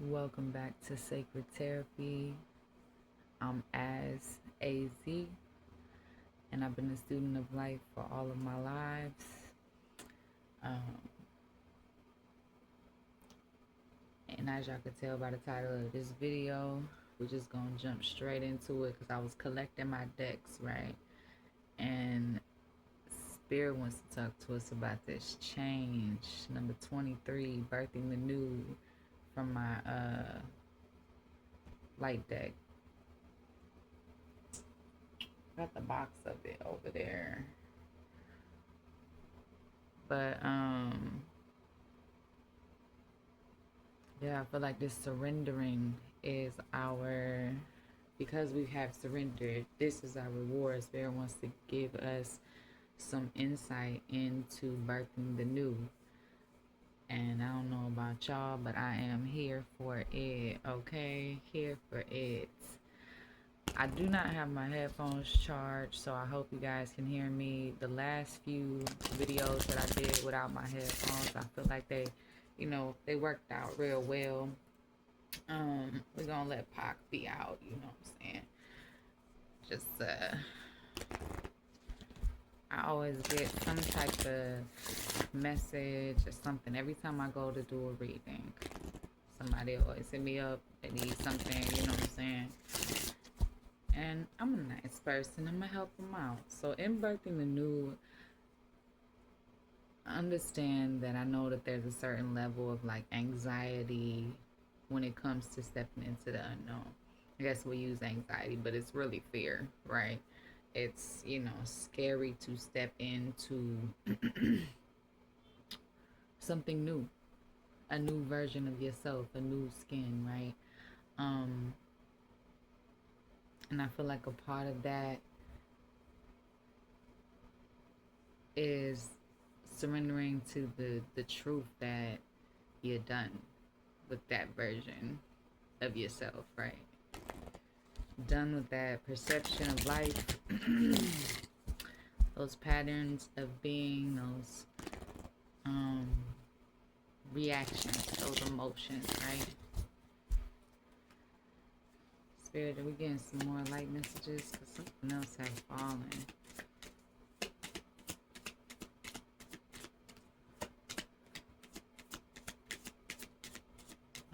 Welcome back to Sacred Therapy. I'm As AZ, and I've been a student of life for all of my lives. Um, and as y'all could tell by the title of this video, we're just gonna jump straight into it because I was collecting my decks, right? And Spirit wants to talk to us about this change, number 23, birthing the new, from my light deck. Got the box of it over there. But yeah, I feel like this surrendering is our, because we have surrendered, this is our reward. Spirit wants to give us some insight into birthing the new. And I don't know about y'all, but I am here for it, okay? Here for it. I do not have my headphones charged, so I hope you guys can hear me. The last few videos that I did without my headphones, I feel like they worked out real well. We're gonna let Pac be out, you know what I'm saying? Just I always get some type of message or something every time I go to do a reading. Somebody always hit me up, they need something, you know what I'm saying? And I'm a nice person, I'm gonna help them out. So in birthing the new, understand that I know that there's a certain level of like anxiety when it comes to stepping into the unknown. I guess we use anxiety, but it's really fear, right? It's, scary to step into something new, a new version of yourself, a new skin, right? Um, and I feel like a part of that is surrendering to the truth that you're done with that version of yourself, right? Done with that perception of life, those patterns of being, those reactions, those emotions, right? Spirit, are we getting some more light messages? Because something else has fallen.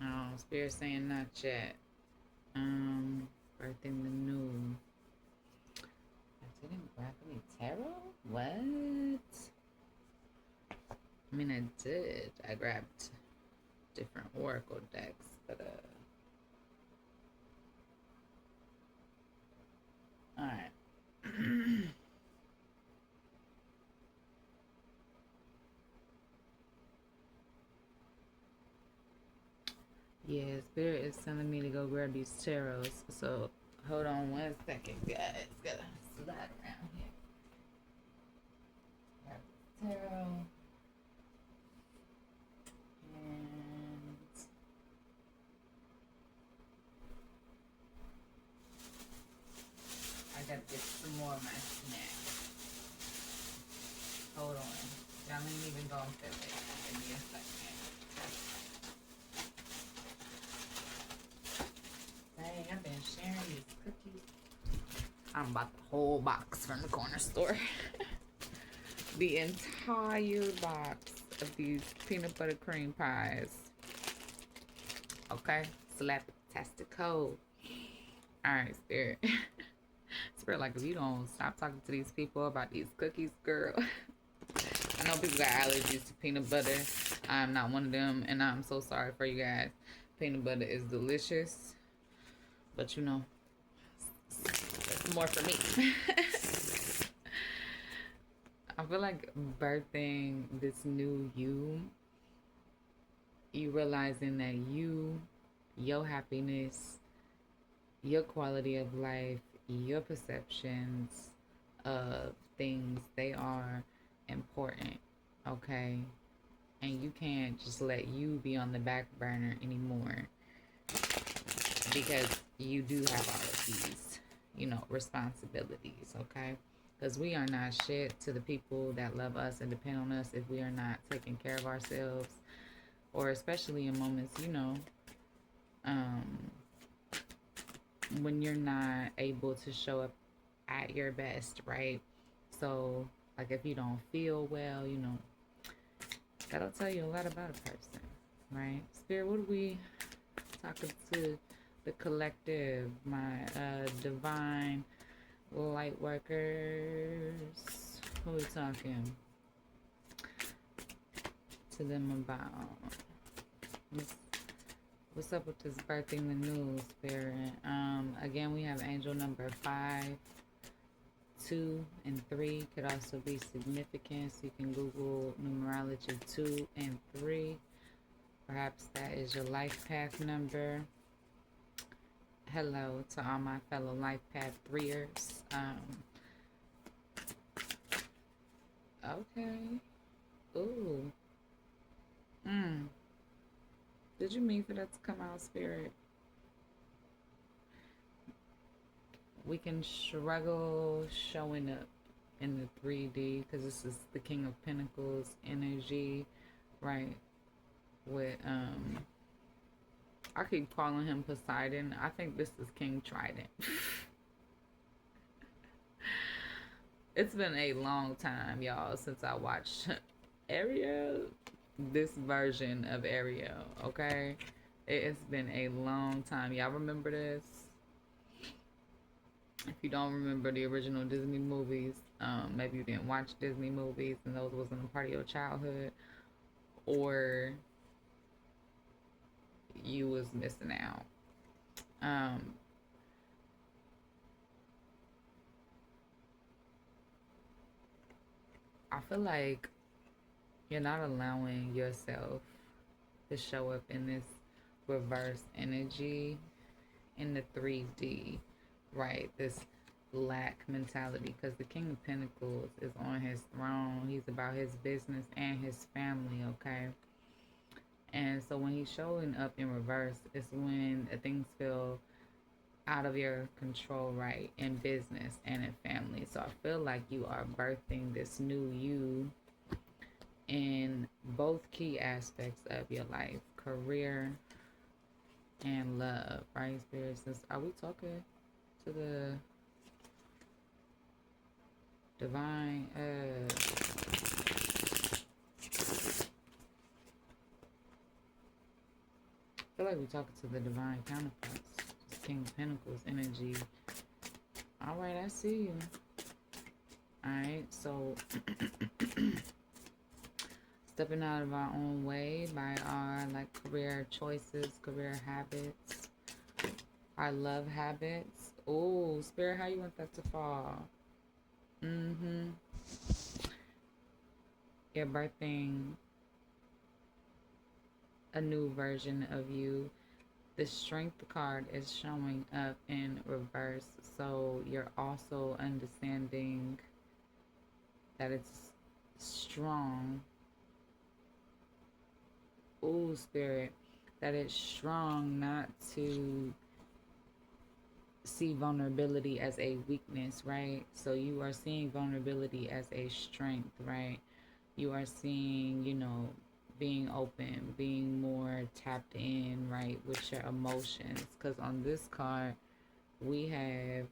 Oh, Spirit saying not yet. Birthing the new. I didn't grab any tarot? What? I mean, I did. I grabbed different oracle decks, but alright. Yeah, Spirit is telling me to go grab these tarots. So hold on 1 second, guys. Gotta slide around here. Grab the tarot. And I gotta get some more of my snacks. Hold on. Y'all ain't even going to it. Give me a second. Dang, I've been sharing these cookies. I'm about the whole box from the corner store. The entire box of these peanut butter cream pies. Okay? Slap-tastico. Alright, Spirit. Spirit, like, if you don't stop talking to these people about these cookies, girl. I know people got allergies to peanut butter. I'm not one of them, and I'm so sorry for you guys. Peanut butter is delicious, but it's more for me. I feel like birthing this new you realizing that your happiness, your quality of life, your perceptions of things, they are important, okay? And you can't just let you be on the back burner anymore, because you do have all of these, responsibilities, okay? Because we are not shit to the people that love us and depend on us if we are not taking care of ourselves, or especially in moments, um, when you're not able to show up at your best, right? So, like if you don't feel well, that'll tell you a lot about a person, right? Spirit, what are we talking to the collective, my divine light workers? What are we talking to them about? What's up with this birthing the news, Spirit? Again, we have angel number 5, 2, and 3 could also be significant. So you can Google numerology 2 and 3. Perhaps that is your life path number. Hello to all my fellow life path 3ers. Okay. Ooh. Did you mean for that to come out, Spirit? We can struggle showing up in the 3D because this is the King of Pentacles energy, right? With I keep calling him Poseidon. I think this is King Trident. It's been a long time, y'all, since I watched Ariel, this version of Ariel, okay? It's been a long time. Y'all remember this? If you don't remember the original Disney movies, maybe you didn't watch Disney movies and those wasn't a part of your childhood, or you was missing out. I feel like you're not allowing yourself to show up in this reverse energy in the 3D, right? This lack mentality, because the King of Pentacles is on his throne. He's about his business and his family, okay? And so when he's showing up in reverse, it's when things feel out of your control, right? In business and in family. So I feel like you are birthing this new you in both key aspects of your life, career and love, right, Spirit? Since are we talking to the divine I feel like we're talking to the divine counterparts. Just King of Pentacles energy. Alright, I see you. Alright, so stepping out of our own way by our career choices, career habits, our love habits. Oh, Spirit, how you want that to fall? You're birthing a new version of you. The Strength card is showing up in reverse, so you're also understanding that it's strong. Ooh, Spirit, that it's strong not to see vulnerability as a weakness, right? So you are seeing vulnerability as a strength, right? You are seeing, being open, being more tapped in, right, with your emotions. Because on this card, we have,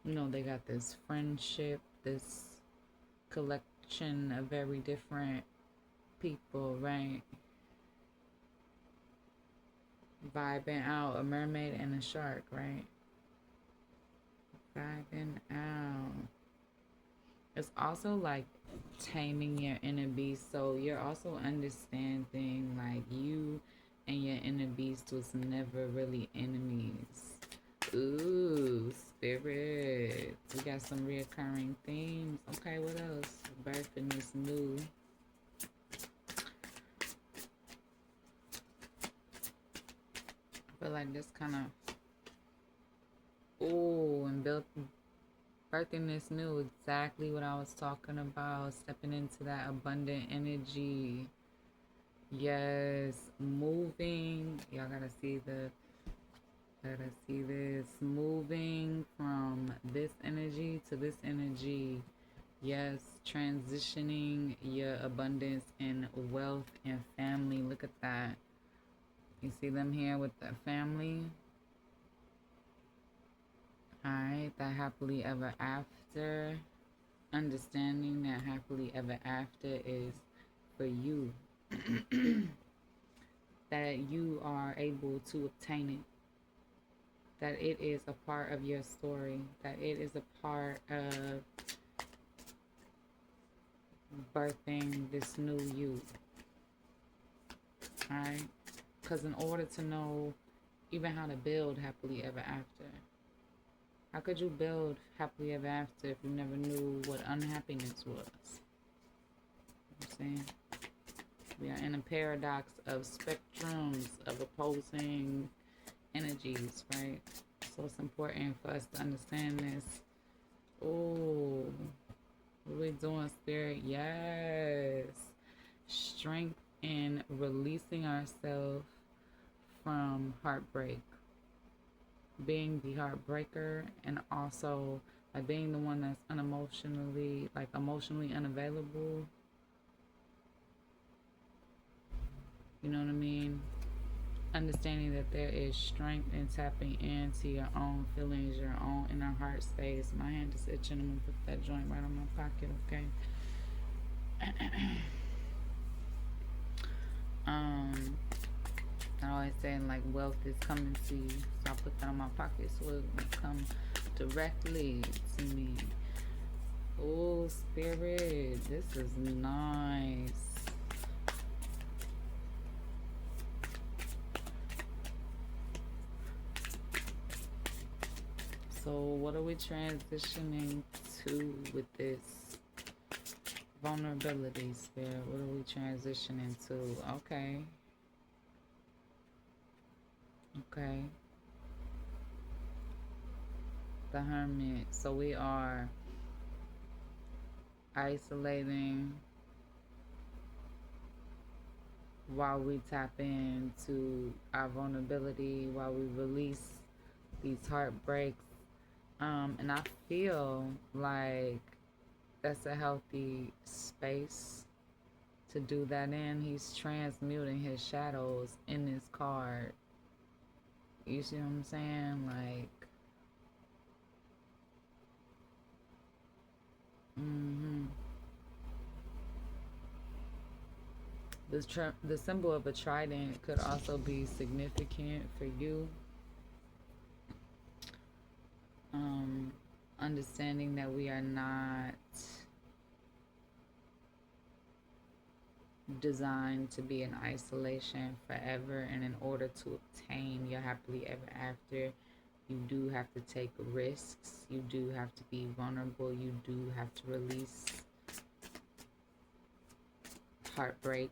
they got this friendship, this collection of very different people, right? Vibing out, a mermaid and a shark, right? Vibing out. It's also like taming your inner beast. So you're also understanding you and your inner beast was never really enemies. Ooh, Spirit. We got some reoccurring themes. Okay, what else? Birthing is new. I feel like this kind of... Ooh, and birthing this new, exactly what I was talking about. Stepping into that abundant energy. Yes, moving. Y'all gotta see this. Moving from this energy to this energy. Yes, transitioning your abundance and wealth and family. Look at that. You see them here with the family. Alright, that happily ever after. Understanding that happily ever after is for you. That you are able to obtain it. That it is a part of your story. That it is a part of birthing this new you. Alright? Because in order to know even how to build happily ever after, how could you build happily ever after if you never knew what unhappiness was? You know what I'm saying? We are in a paradox of spectrums of opposing energies, right? So it's important for us to understand this. Oh, what are we doing, Spirit? Yes. Strength in releasing ourselves from heartbreak. Being the heartbreaker, and also like being the one that's unemotionally, like emotionally unavailable. You know what I mean? Understanding that there is strength in tapping into your own feelings, your own inner heart space. My hand is itching. I'm gonna put that joint right on my pocket, okay? I always say like wealth is coming to you, so I put that on my pocket so it will come directly to me. Oh, Spirit, this is nice. So what are we transitioning to with this vulnerability, Spirit? What are we transitioning to? Okay. Okay. The Hermit. So we are isolating while we tap into our vulnerability, while we release these heartbreaks. And I feel like that's a healthy space to do that in. He's transmuting his shadows in this card. You see what I'm saying? Like, the symbol of a trident could also be significant for you. Understanding that we are not designed to be in isolation forever, and in order to obtain your happily ever after, you do have to take risks, you do have to be vulnerable, you do have to release heartbreak.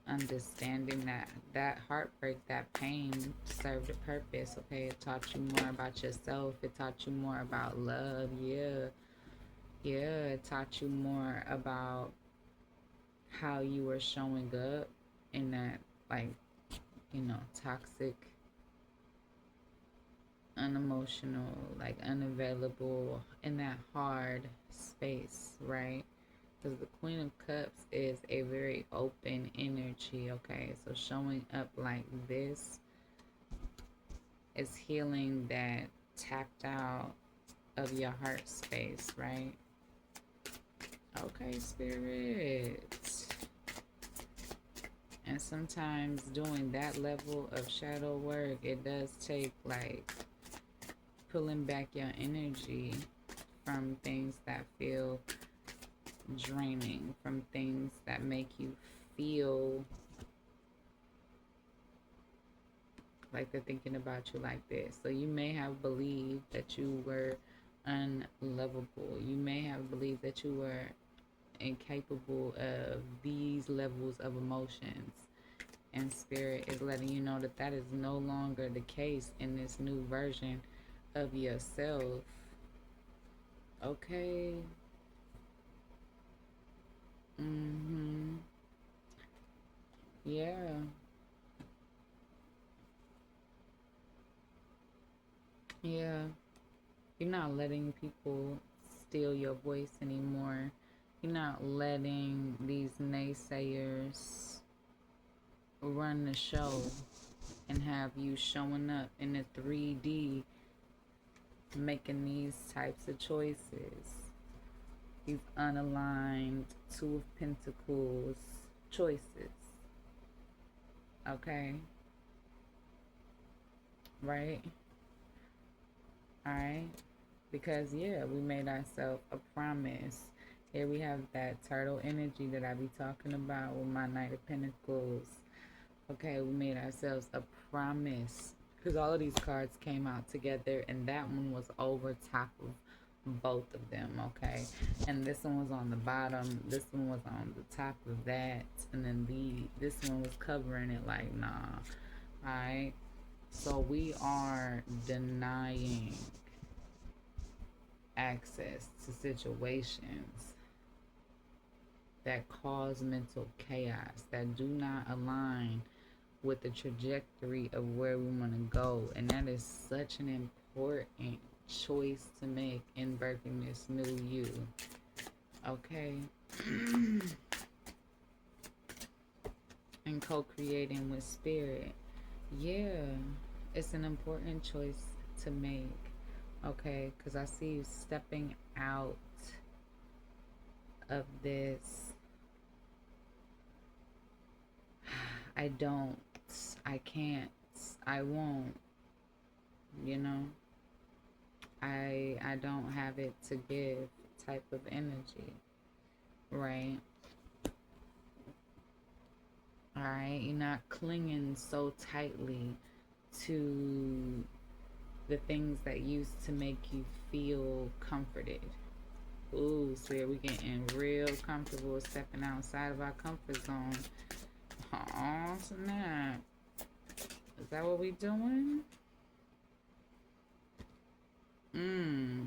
Understanding that that heartbreak, that pain served a purpose. Okay, it taught you more about yourself, it taught you more about love. Yeah, it taught you more about how you were showing up in that, like, toxic, unemotional, like unavailable, in that hard space, right? Because the Queen of Cups is a very open energy, okay? So showing up like this is healing that tapped out of your heart space, right? Okay, Spirit. And sometimes doing that level of shadow work, it does take like pulling back your energy from things that feel draining, from things that make you feel like they're thinking about you like this. So you may have believed that you were unlovable. You may have believed that you were incapable of these levels of emotions. And Spirit is letting you know that that is no longer the case in this new version of yourself. Okay. Yeah. Yeah. You're not letting people steal your voice anymore. You're not letting these naysayers run the show and have you showing up in the 3D making these types of choices. These unaligned Two of Pentacles choices. Okay? Right? Alright? Because, yeah, we made ourselves a promise. Here we have that turtle energy that I be talking about with my Knight of Pentacles. Okay, we made ourselves a promise. Because all of these cards came out together, and that one was over top of both of them, okay? And this one was on the bottom, this one was on the top of that, and then this one was covering it like, nah. Alright? So we are denying access to situations that cause mental chaos, that do not align with the trajectory of where we want to go. And that is such an important choice to make in birthing this new you. Okay? And co-creating with spirit. Yeah, it's an important choice to make. Okay? Because I see you stepping out of this I can't, I won't, you know, I don't have it to give type of energy, right? Alright, you're not clinging so tightly to the things that used to make you feel comforted. Ooh, so we're getting real comfortable stepping outside of our comfort zone. Oh, snap. Is that what we doing? I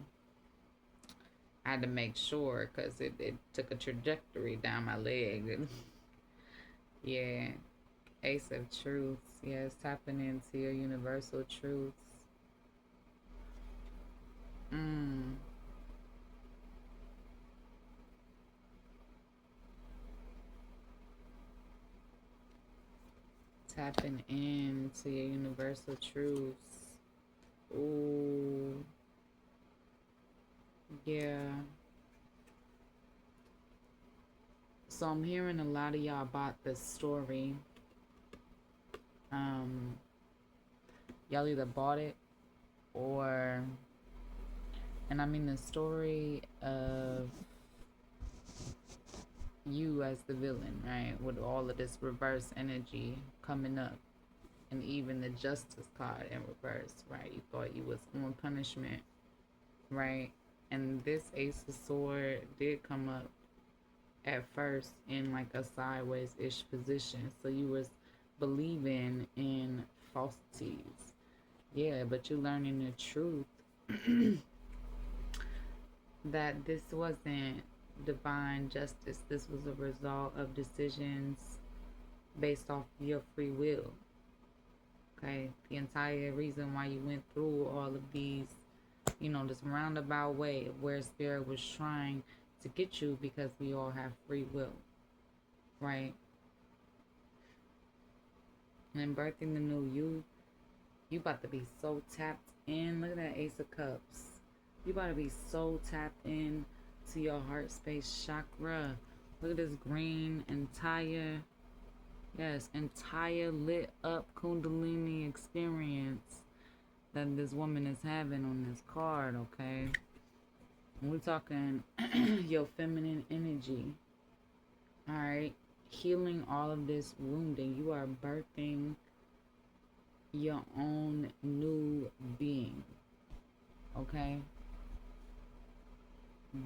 had to make sure because it took a trajectory down my leg. Yeah. Ace of Truths. Yes, tapping into your universal truths. Tapping into your universal truths. Ooh. Yeah. So I'm hearing a lot of y'all bought this story. Y'all either bought it or, and I mean the story of you as the villain, right? With all of this reverse energy coming up, and even the Justice card in reverse, right? You thought you was on punishment, right? And this Ace of Swords did come up at first in like a sideways-ish position. So you was believing in falsities. Yeah, but you learning the truth that this wasn't divine justice. This was a result of decisions based off your free will. Okay, the entire reason why you went through all of these, you know, this roundabout way of where spirit was trying to get you, because we all have free will, right? And in birthing the new you about to be so tapped in. Look at that Ace of Cups. You about to be so tapped in to your heart space chakra. Look at this green entire, yes, entire lit up Kundalini experience that this woman is having on this card, okay? We're talking your feminine energy. Alright? Healing all of this wounding. You are birthing your own new being. Okay?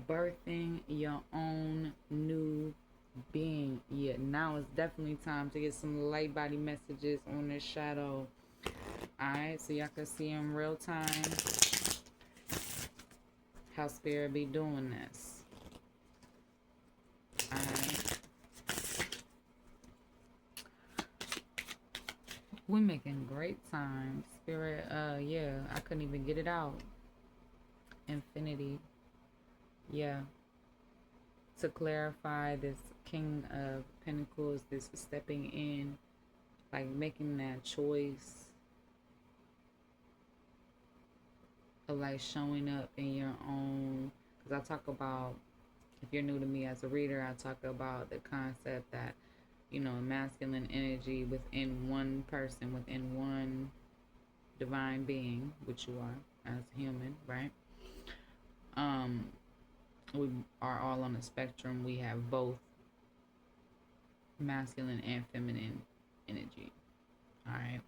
Birthing your own new being. Yeah, now it's definitely time to get some light body messages on this shadow. Alright, so y'all can see in real time how spirit be doing this. Alright. We're making great time. Spirit, yeah, I couldn't even get it out. Infinity. Yeah. To clarify, this King of Pentacles, this stepping in like making that choice of like showing up in your own. Because I talk about, if you're new to me as a reader, I talk about the concept that, masculine energy within one person, within one divine being, which you are as a human, right? Um, we are all on the spectrum. We have both masculine and feminine energy. All right.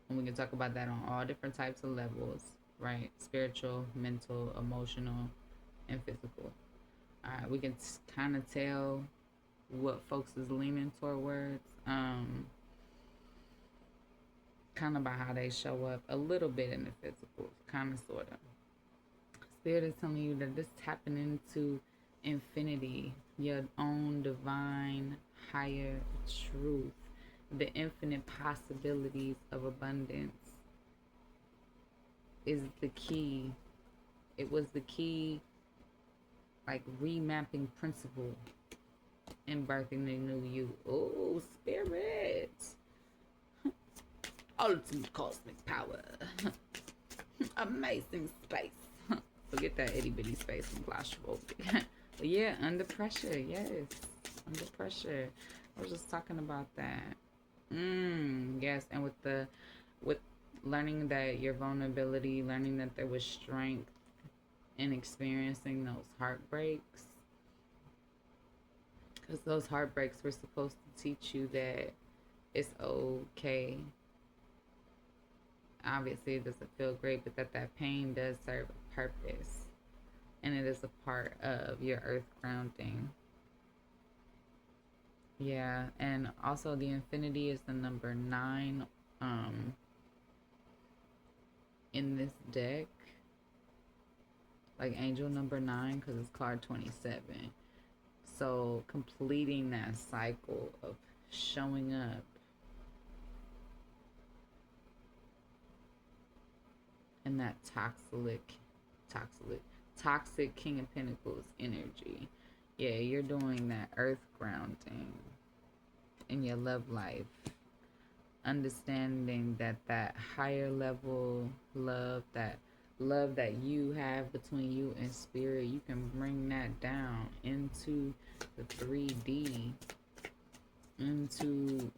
And we can talk about that on all different types of levels, right? Spiritual, mental, emotional, and physical. All right. We can kind of tell what folks is leaning towards, kind of by how they show up a little bit in the physical, kind of, sort of. Spirit is telling you that this tapping into infinity, your own divine higher truth, the infinite possibilities of abundance is the key. It was the key, like, remapping principle in birthing the new you. Oh, spirit. Ultimate cosmic power. Amazing space. Forget that itty bitty space from claustrophobic. But yeah, under pressure. Yes, under pressure. I was just talking about that. Yes, and with learning that your vulnerability, learning that there was strength in experiencing those heartbreaks, because those heartbreaks were supposed to teach you that it's okay. Obviously, it doesn't feel great, but that pain does serve a purpose, and it is a part of your earth grounding. Yeah, and also the infinity is the number 9 in this deck, like angel number 9, because it's card 27. So completing that cycle of showing up in that toxic King of Pentacles energy. Yeah, you're doing that earth grounding in your love life, understanding that higher level love, that love that you have between you and spirit, you can bring that down into the 3D, into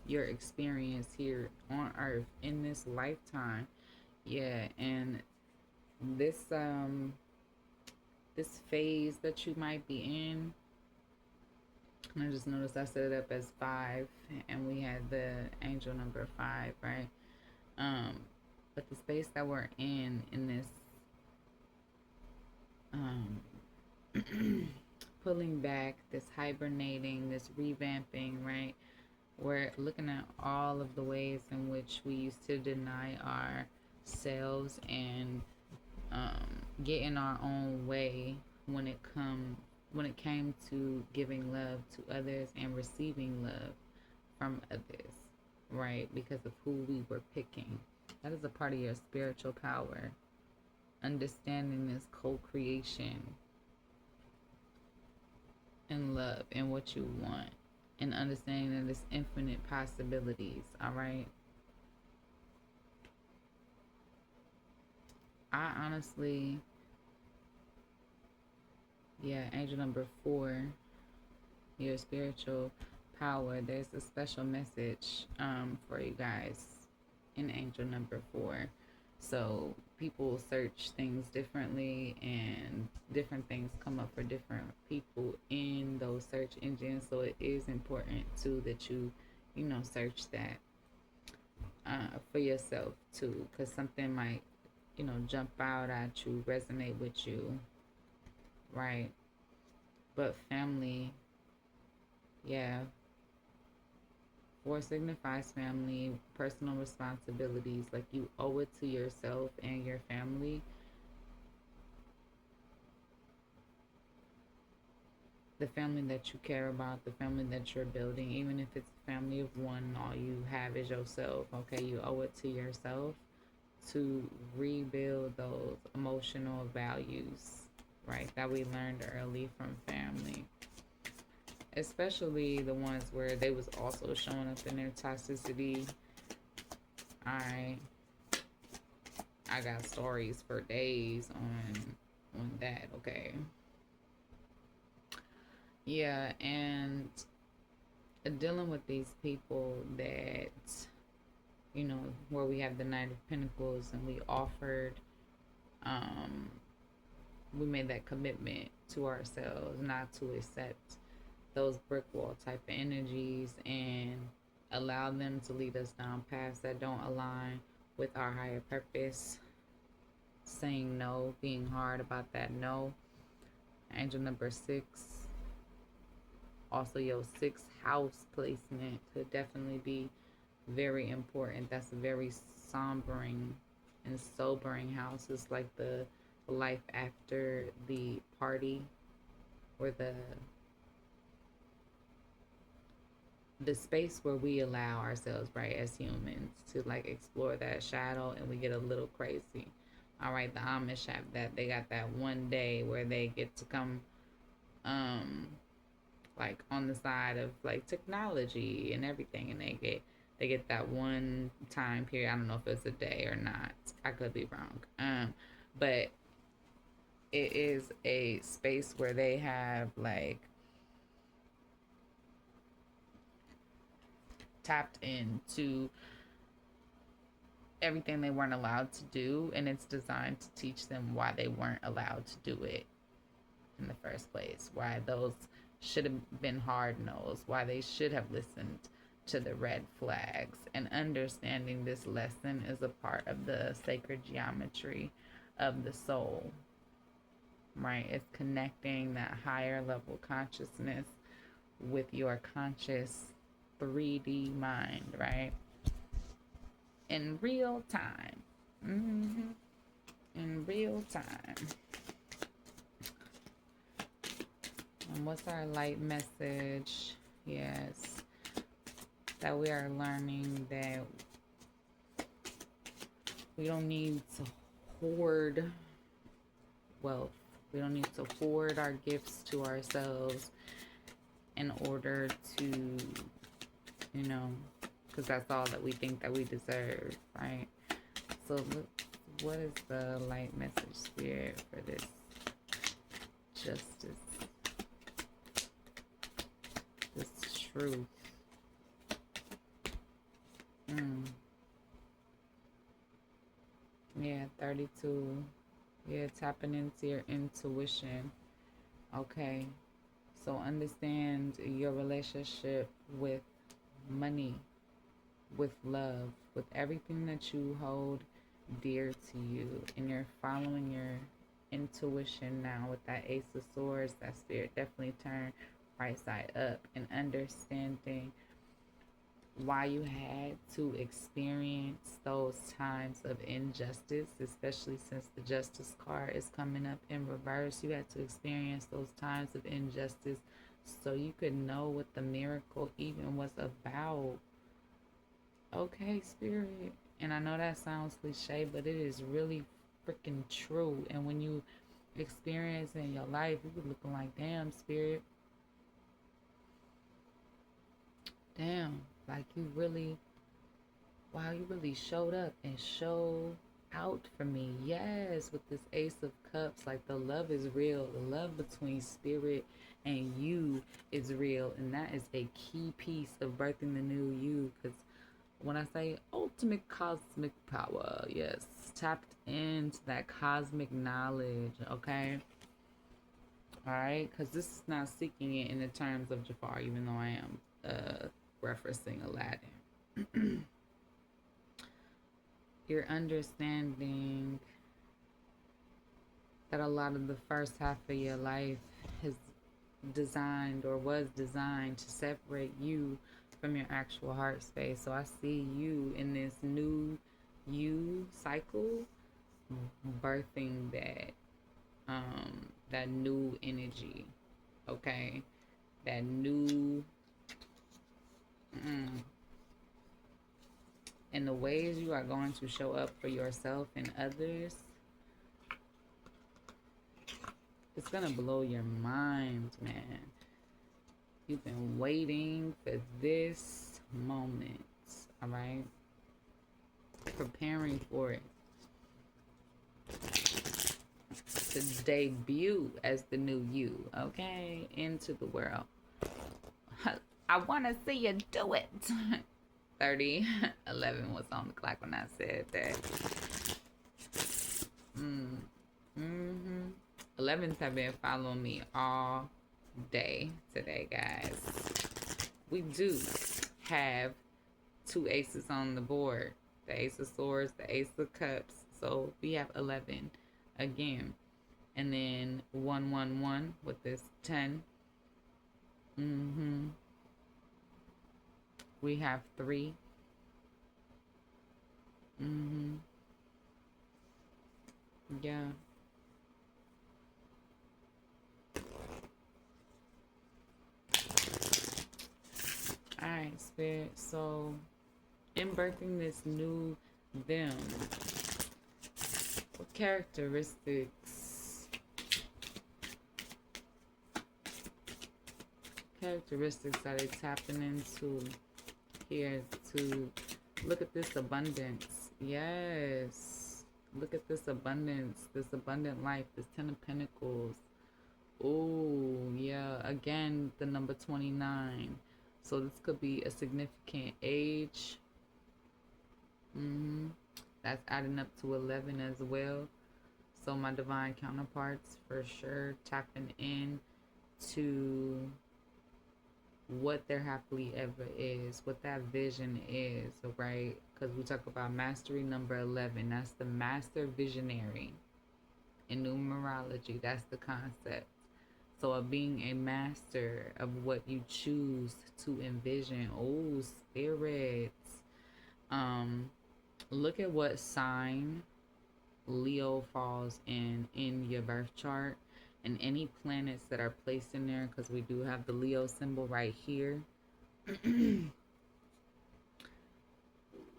your experience here on earth in this lifetime. Yeah, and this this phase that you might be in, I just noticed I set it up as 5, and we had the angel number 5, right? But the space that we're in this pulling back, this hibernating, this revamping, right? We're looking at all of the ways in which we used to deny ourselves and get in our own way when it came to giving love to others and receiving love from others, right? Because of who we were picking. That is a part of your spiritual power. Understanding this co-creation and love and what you want, and understanding that it's infinite possibilities. All right. I honestly, yeah, angel number 4, your spiritual power. There's a special message for you guys in angel number 4. So people search things differently, and different things come up for different people in those search engines. So it is important too that you search that for yourself too, because something might jump out at you, resonate with you, right? But family, yeah, 4 signifies family, personal responsibilities. Like, you owe it to yourself and your family. The family that you care about, the family that you're building, even if it's a family of one, all you have is yourself, okay? You owe it to yourself to rebuild those emotional values, right? That we learned early from family. especially the ones where they was also showing up in their toxicity. I I got stories for days on that. Okay, yeah, and dealing with these people that, where we have the Knight of Pentacles and um, we made that commitment to ourselves not to accept those brick wall type of energies and allow them to lead us down paths that don't align with our higher purpose. Saying no, being hard about that no. Angel number 6. Also, your sixth house placement could definitely be very important. That's a very sombering and sobering house. It's like the life after the party, or the space where we allow ourselves, right, as humans, to like explore that shadow and we get a little crazy. All right, the Amish have that. They got that one day where they get to come, like on the side of like technology and everything, and they get that one time period. I don't know if it's a day or not. I could be wrong. But it is a space where they have like tapped into everything they weren't allowed to do, and it's designed to teach them why they weren't allowed to do it in the first place, why those should have been hard no's, why they should have listened to the red flags. And understanding this lesson is a part of the sacred geometry of the soul, right? It's connecting that higher level consciousness with your conscious 3D mind, right? In real time. In real time. And what's our light message? Yes. That we are learning that we don't need to hoard wealth. We don't need to hoard our gifts to ourselves in order to, because that's all that we think that we deserve, right? So what is the light message, Spirit, for this justice, this truth? Yeah, 32. Yeah, tapping into your intuition. Okay. So understand your relationship with money, with love, with everything that you hold dear to you, and you're following your intuition now with that Ace of Swords. That Spirit definitely turn right side up, and understanding why you had to experience those times of injustice, especially since the Justice card is coming up in reverse. You had to experience those times of injustice so you could know what the miracle even was about. Okay, Spirit. And I know that sounds cliche, but it is really freaking true. And when you experience in your life, you be looking like, damn, Spirit. Damn. Like you really, wow, you really showed up and showed out for me. Yes, with this Ace of Cups, like the love is real. The love between Spirit and you is real. And that is a key piece of birthing the new you. Because when I say ultimate cosmic power, yes, tapped into that cosmic knowledge, okay? All right? Because this is not seeking it in the terms of Jafar, even though I am referencing Aladdin. You're understanding that a lot of the first half of your life has designed or was designed to separate you from your actual heart space. So I see you in this new you cycle birthing that new energy, okay? That new and the ways you are going to show up for yourself and others, it's gonna blow your mind, man. You've been waiting for this moment, all right? Preparing for it to debut as the new you, okay? Into the world. I want to see you do it. 30, 11 was on the clock when I said that. 11s have been following me all day today, guys. We do have two aces on the board. The ace of swords, the ace of cups. So we have 11 again. And then 111 with this 10. We have 3. Yeah. Alright, Spirit. So, in birthing this new them, what characteristics are they tapping into here to look at this abundance? Yes. Look at this abundance, this abundant life, this 10 of Pentacles. Oh, yeah. Again, the number 29. So this could be a significant age. That's adding up to 11 as well. So my divine counterparts, for sure, tapping in to what their happily ever is, what that vision is, right? Because we talk about mastery number 11. That's the master visionary. In numerology, that's the concept. So of being a master of what you choose to envision. Oh, spirits. Look at what sign Leo falls in your birth chart, and any planets that are placed in there, because we do have the Leo symbol right here.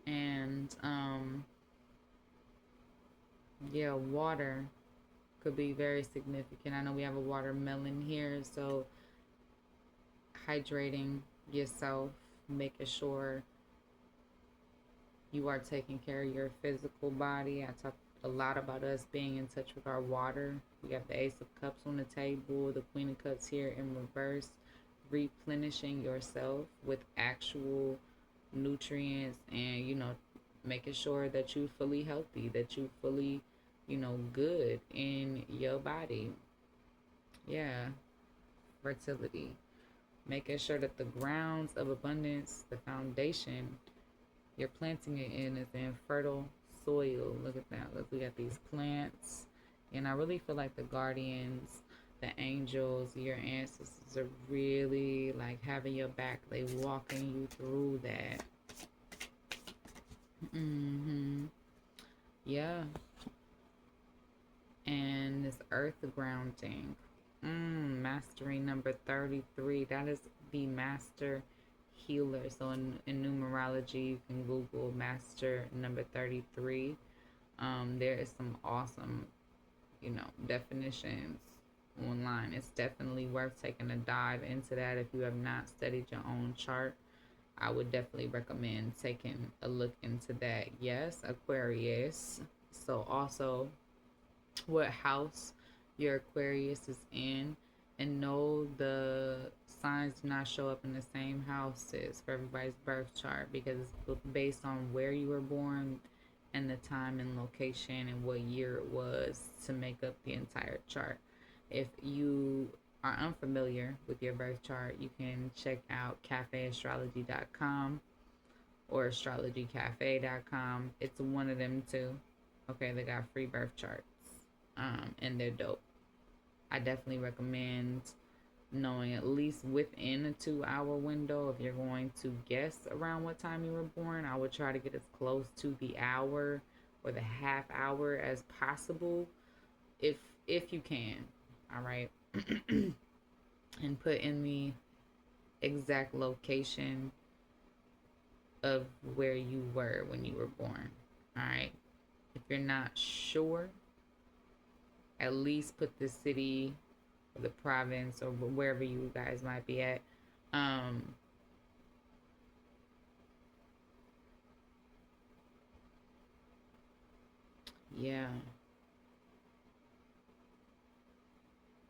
And yeah, water could be very significant. I know we have a watermelon here, so hydrating yourself, making sure you are taking care of your physical body. I talk a lot about us being in touch with our water. We have the Ace of Cups on the table, the Queen of Cups here in reverse, replenishing yourself with actual nutrients, and making sure that you fully healthy, that you fully good in your body. Yeah, fertility, making sure that the grounds of abundance, the foundation you're planting it in, is in fertile soil. Look at that. Look, we got these plants, and I really feel like the guardians, the angels, your ancestors are really like having your back. They walking you through that. Yeah. And this earth grounding. Mastery number 33. That is the master healer. So in numerology, you can Google master number 33. There is some awesome, definitions online. It's definitely worth taking a dive into that. If you have not studied your own chart, I would definitely recommend taking a look into that. Yes, Aquarius. So also what house your Aquarius is in, and know the signs do not show up in the same houses for everybody's birth chart, because it's based on where you were born and the time and location and what year it was to make up the entire chart. If you are unfamiliar with your birth chart, you can check out cafeastrology.com or astrologycafe.com. It's one of them too. Okay, they got free birth charts. And they're dope. I definitely recommend knowing at least within a 2-hour window. If you're going to guess around what time you were born, I would try to get as close to the hour or the half hour as possible, if you can. All right. And put in the exact location of where you were when you were born. All right. If you're not sure, at least put the city or the province or wherever you guys might be at Um, yeah,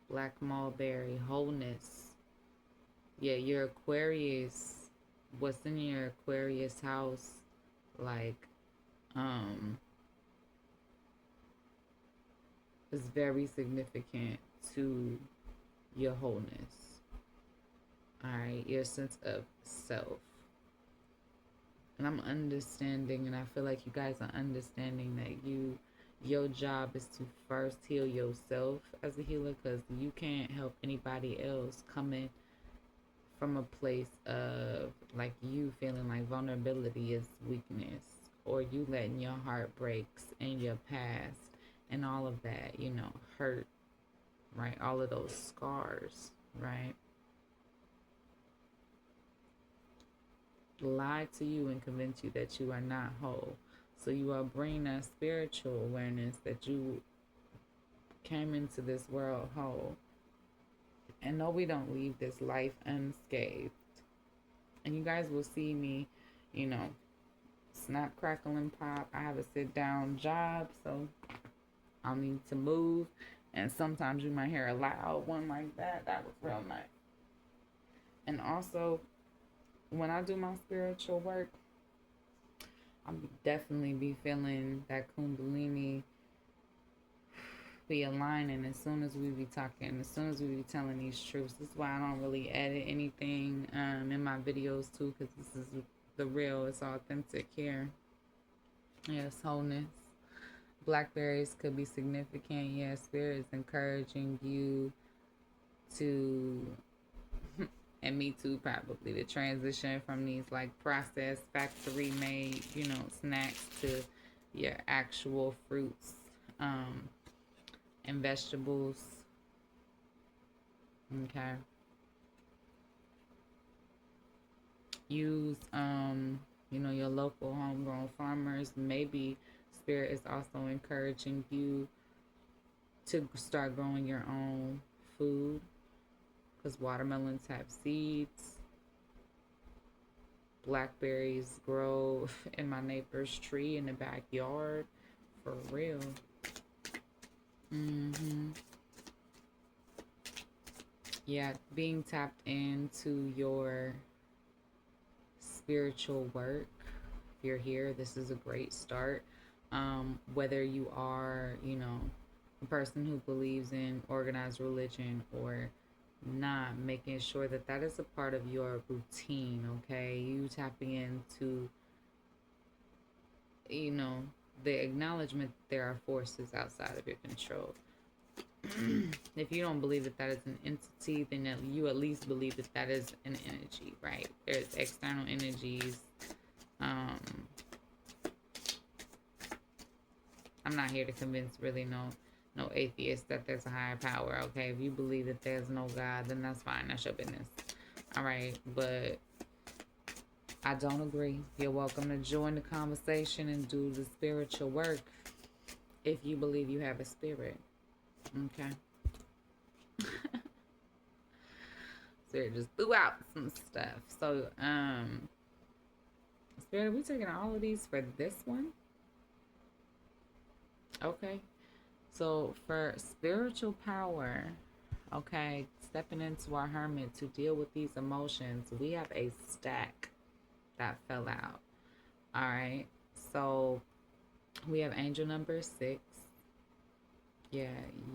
black mulberry, wholeness. Yeah, your Aquarius, what's in your Aquarius house, like, um, is very significant to your wholeness. All right, your sense of self. And I'm understanding, and I feel like you guys are understanding that your job is to first heal yourself as a healer, because you can't help anybody else coming from a place of like you feeling like vulnerability is weakness, or you letting your heart breaks and your past and all of that, hurt, right? All of those scars, right? Lie to you and convince you that you are not whole. So you are bringing that spiritual awareness that you came into this world whole. And no, we don't leave this life unscathed. And you guys will see me, you know, snap, crackle, and pop. I have a sit down job, so I'll need to move. And sometimes you might hear a loud one like that. That was real nice. And also, when I do my spiritual work, I'll definitely be feeling that Kundalini be aligning as soon as we be talking, as soon as we be telling these truths. This is why I don't really edit anything in my videos too, because this is the real, it's authentic here. Yes, wholeness. Blackberries could be significant. Yes, spirit is encouraging you to, and me too, probably, to transition from these like processed, factory made, snacks to your actual fruits and vegetables. Okay. Use your local homegrown farmers. Maybe spirit is also encouraging you to start growing your own food, because watermelons have seeds. Blackberries grow in my neighbor's tree in the backyard. For real. Yeah, being tapped into your spiritual work. If you're here, this is a great start. Whether you are, a person who believes in organized religion or not, making sure that that is a part of your routine, okay? You tapping into, you know, the acknowledgement that there are forces outside of your control. If you don't believe that that is an entity, then you at least believe that that is an energy, right? There's external energies. I'm not here to convince really no atheist that there's a higher power. Okay, if you believe that there's no God, then that's fine. That's your business. All right, but I don't agree. You're welcome to join the conversation and do the spiritual work if you believe you have a spirit. Okay. Spirit just threw out some stuff. So, Spirit, are we taking all of these for this one? Okay. So for spiritual power, okay, stepping into our hermit to deal with these emotions, we have a stack that fell out. All right. So we have angel number 6. Yeah,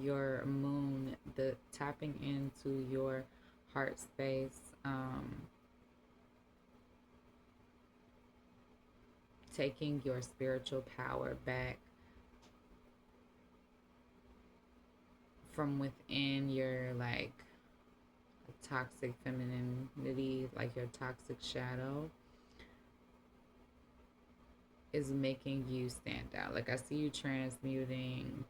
your moon, the tapping into your heart space, taking your spiritual power back from within your like toxic femininity, like your toxic shadow, is making you stand out. Like I see you transmuting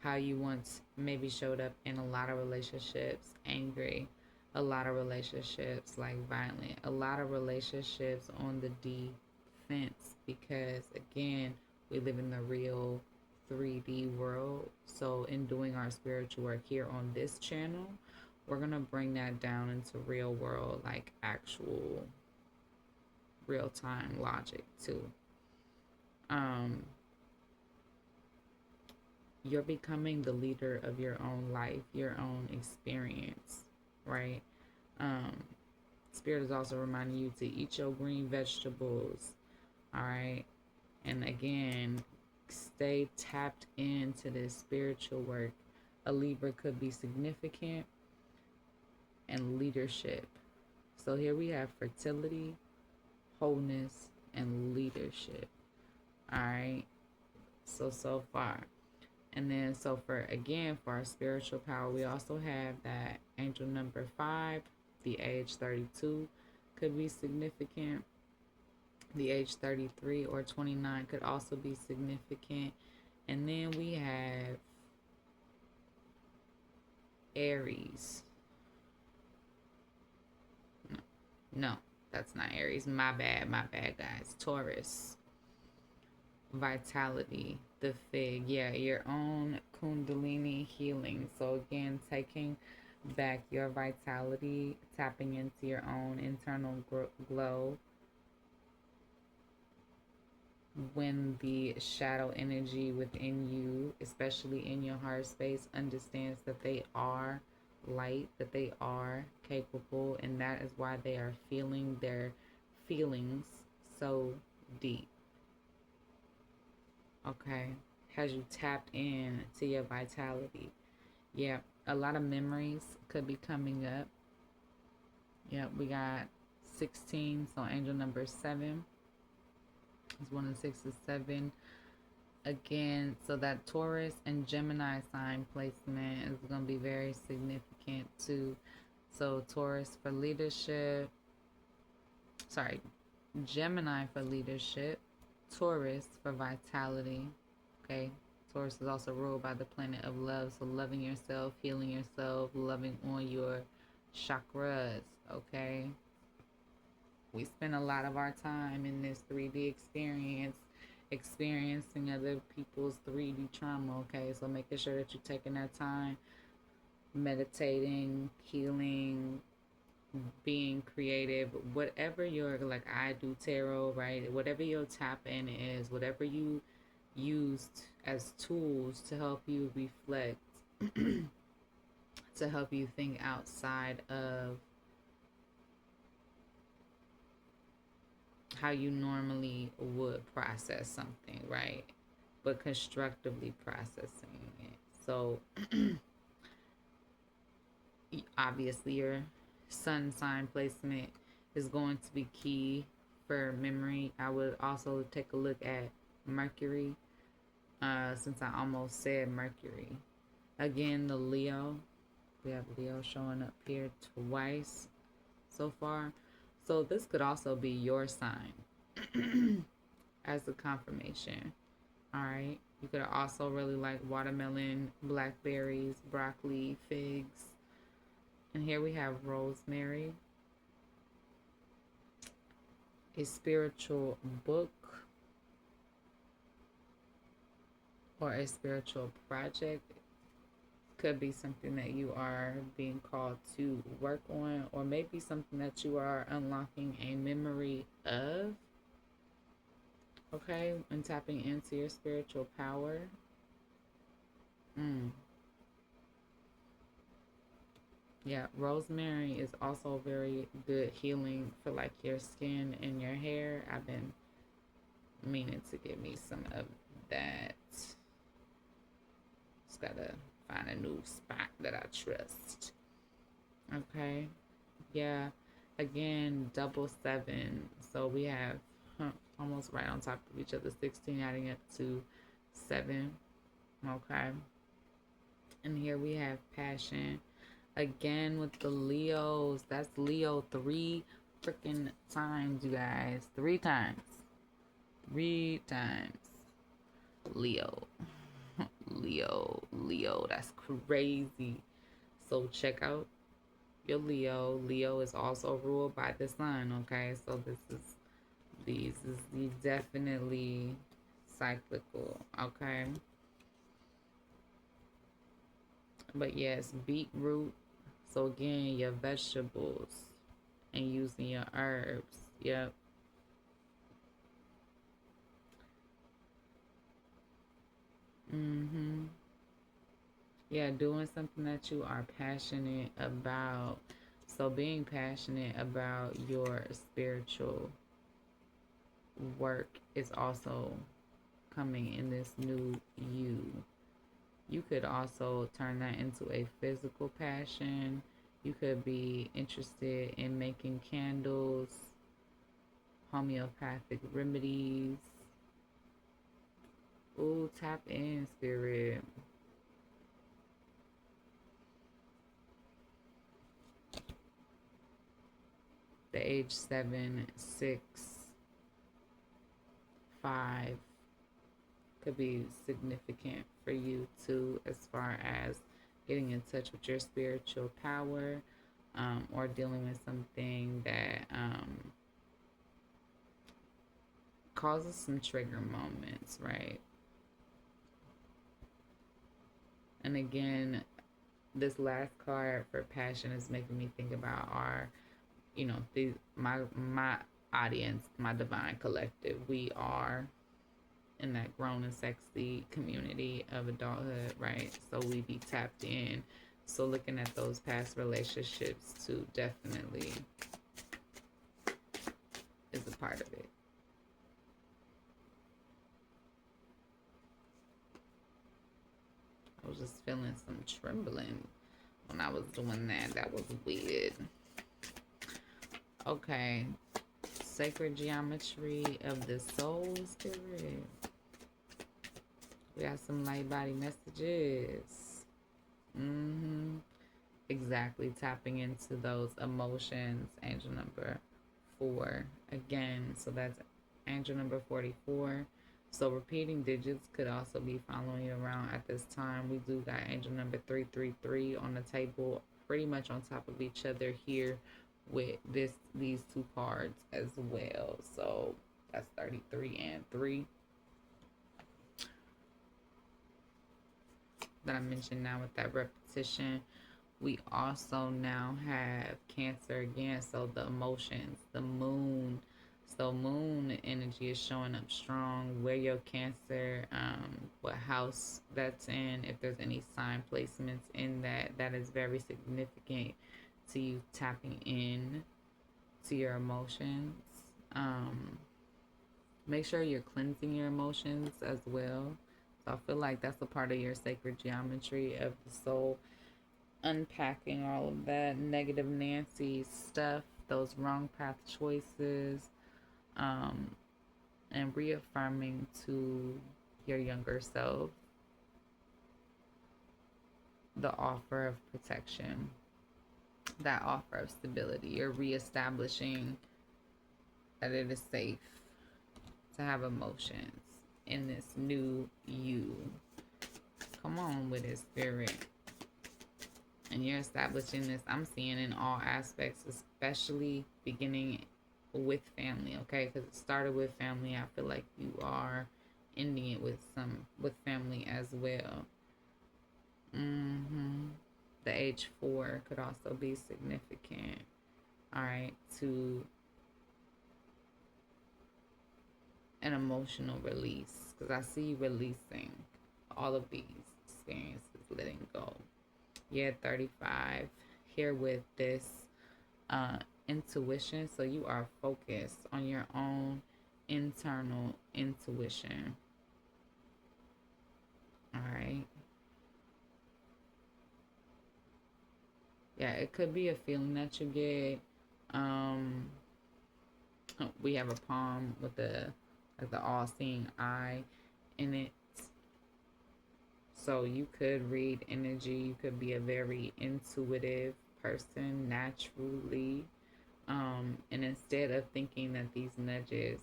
how you once maybe showed up in a lot of relationships, angry, a lot of relationships like violent, a lot of relationships on the defense, because again, we live in the real 3D world. So in doing our spiritual work here on this channel, we're going to bring that down into real world, like actual real time logic too. You're becoming the leader of your own life, your own experience, right? Um, Spirit is also reminding you to eat your green vegetables, all right? And again, stay tapped into this spiritual work. A Libra could be significant and leadership. So here we have fertility, wholeness, and leadership. All right. So far. And then, so for again, for our spiritual power, we also have that angel number 5, the age 32 could be significant. The age 33 or 29 could also be significant. And then we have Aries. No, that's not Aries. My bad, guys. Taurus. Vitality, the fig. Yeah, your own Kundalini healing. So again, taking back your vitality, tapping into your own internal glow. When the shadow energy within you, especially in your heart space, understands that they are light, that they are capable, and that is why they are feeling their feelings so deep. Okay, has you tapped in to your vitality? Yeah, a lot of memories could be coming up. Yeah, we got 16, so angel number 7 is 1 and 6 is 7. Again, so that Taurus and Gemini sign placement is going to be very significant too. So Taurus for leadership, Gemini for leadership, Taurus for vitality. Okay, Taurus is also ruled by the planet of love, so loving yourself, healing yourself, loving on your chakras. Okay, we spend a lot of our time in this 3D experience, experiencing other people's 3D trauma. Okay, so making sure that you're taking that time, meditating, healing, being creative, whatever your, like I do tarot, right? Whatever your tap in is, whatever you used as tools to help you reflect, to help you think outside of how you normally would process something, right? But constructively processing it. So obviously your sun sign placement is going to be key for memory. I would also take a look at Mercury, since I almost said Mercury. Again, the Leo. We have Leo showing up here twice so far. So this could also be your sign as a confirmation. All right. You could also really like watermelon, blackberries, broccoli, figs. And here we have rosemary, a spiritual book or a spiritual project. Could be something that you are being called to work on, or maybe something that you are unlocking a memory of. Okay, and tapping into your spiritual power. Yeah, rosemary is also very good healing for like your skin and your hair. I've been meaning to get me some of that. Just gotta find a new spot that I trust. Okay. Yeah. Again, double 7. So we have almost right on top of each other, 16 adding up to 7. Okay. And here we have passion. Again with the Leos. That's Leo 3 freaking times, you guys. 3 times. 3 times. Leo. Leo. That's crazy. So check out your Leo. Leo is also ruled by the sun, okay? So these is definitely cyclical, okay? But yes, beetroot, So again, your vegetables and using your herbs. Yep. Mm-hmm. Yeah, doing something that you are passionate about. So being passionate about your spiritual work is also coming in this new you. You could also turn that into a physical passion. You could be interested in making candles, homeopathic remedies. Ooh, tap in, spirit. The age 7, 6, 5 could be significant for you too, as far as getting in touch with your spiritual power, or dealing with something that causes some trigger moments, right? And again, this last card for passion is making me think about our, my audience, my divine collective. We are in that grown and sexy community of adulthood, right? So we be tapped in. So looking at those past relationships too definitely is a part of it. I was just feeling some trembling when I was doing that. That was weird. Okay. Sacred geometry of the soul spirit. We got some light body messages. Mm-hmm. Exactly. Tapping into those emotions. Angel number 4. Again, so that's angel number 44. So repeating digits could also be following you around at this time. We do got angel number 333 on the table, pretty much on top of each other here with these two cards as well. So that's 33 and 3 that I mentioned. Now with that repetition, we also now have Cancer again. So the emotions, the moon. So moon energy is showing up strong. Where your Cancer, what house that's in, if there's any sign placements in that, that is very significant to you tapping in to your emotions. Make sure you're cleansing your emotions as well. So I feel like that's a part of your sacred geometry of the soul, unpacking all of that negative Nancy stuff, those wrong path choices, um, and reaffirming to your younger self the offer of protection, that offer of stability. You're reestablishing that it is safe to have emotions in this new you. Come on with it, spirit. And you're establishing this, I'm seeing, in all aspects, especially beginning with family, okay? Because it started with family. I feel like you are ending it with family as well. The age 4 could also be significant. All right, to an emotional release, because I see you releasing all of these experiences, letting go. Yeah, 35 here with this intuition. So you are focused on your own internal intuition. All right. Yeah, it could be a feeling that you get. We have a palm with the all-seeing eye in it. So you could read energy. You could be a very intuitive person naturally. And instead of thinking that these nudges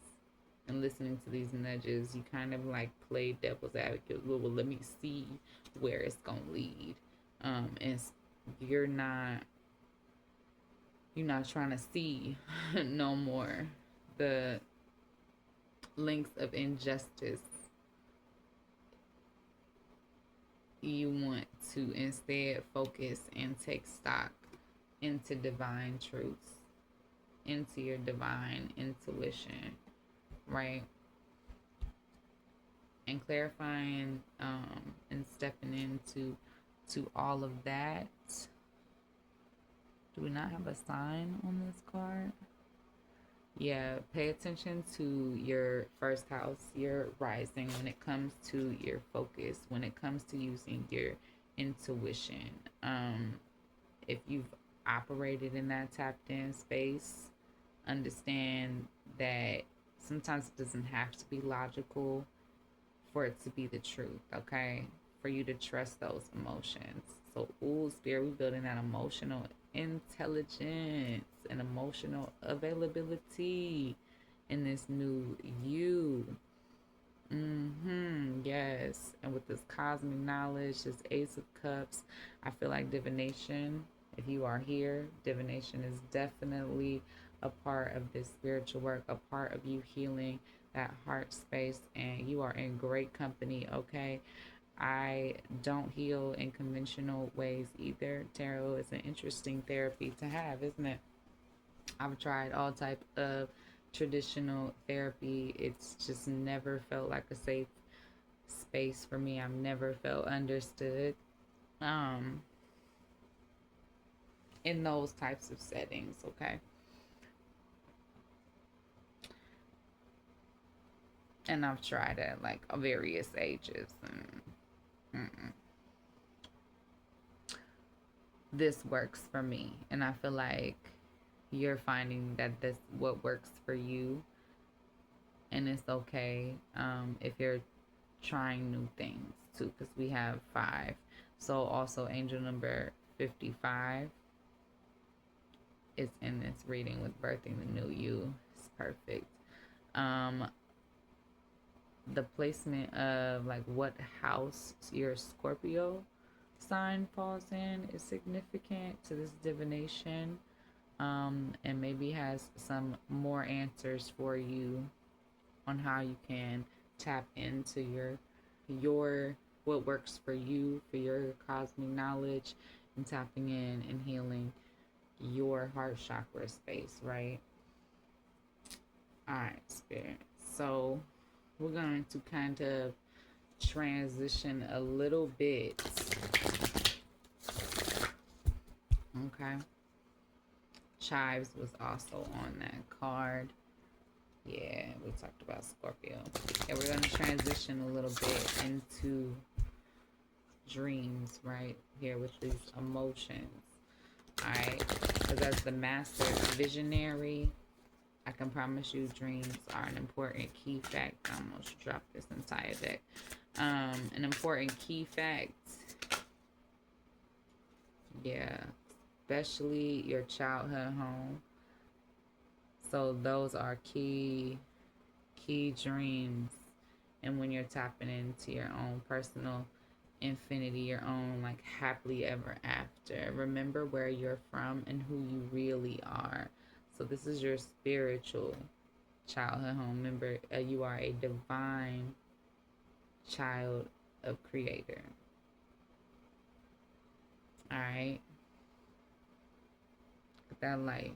and listening to these nudges, you kind of like play devil's advocate. Well, let me see where it's gonna lead. And you're not trying to see no more the links of injustice. You want to instead focus and take stock into divine truths, into your divine intuition, right? And clarifying and stepping into all of that. Do we not have a sign on this card? Yeah, pay attention to your first house, your rising, when it comes to your focus, when it comes to using your intuition. If you've operated in that tapped in space, understand that sometimes it doesn't have to be logical for it to be the truth, okay? For you to trust those emotions. So, ooh, spirit, we're building that emotional intelligence and emotional availability in this new you. Yes. And with this cosmic knowledge, this Ace of Cups, I feel like divination, if you are here, divination is definitely a part of this spiritual work, a part of you healing that heart space, and you are in great company, okay? I don't heal in conventional ways either. Tarot is an interesting therapy to have, isn't it? I've tried all type of traditional therapy. It's just never felt like a safe space for me. I've never felt understood um in those types of settings, okay? And I've tried at like various ages, and this works for me. And I feel like you're finding that this what works for you, and it's okay if you're trying new things too, because we have 5. So also angel number 55 is in this reading with birthing the new you. It's perfect. um the placement of like what house your Scorpio sign falls in is significant to this divination, and maybe has some more answers for you on how you can tap into your what works for you, for your cosmic knowledge, and tapping in and healing your heart chakra space, right? All right, spirit. So we're going to kind of transition a little bit. Okay. Chives was also on that card. Yeah, we talked about Scorpio. Yeah, we're going to transition a little bit into dreams right here with these emotions. All right. Because as the master visionary, I can promise you dreams are an important key fact. I almost dropped this entire deck. An important key fact. Yeah. Especially your childhood home. So those are key dreams. And when you're tapping into your own personal infinity, your own like happily ever after, remember where you're from and who you really are. So this is your spiritual childhood home. Remember, you are a divine child of creator. All right. Get that light.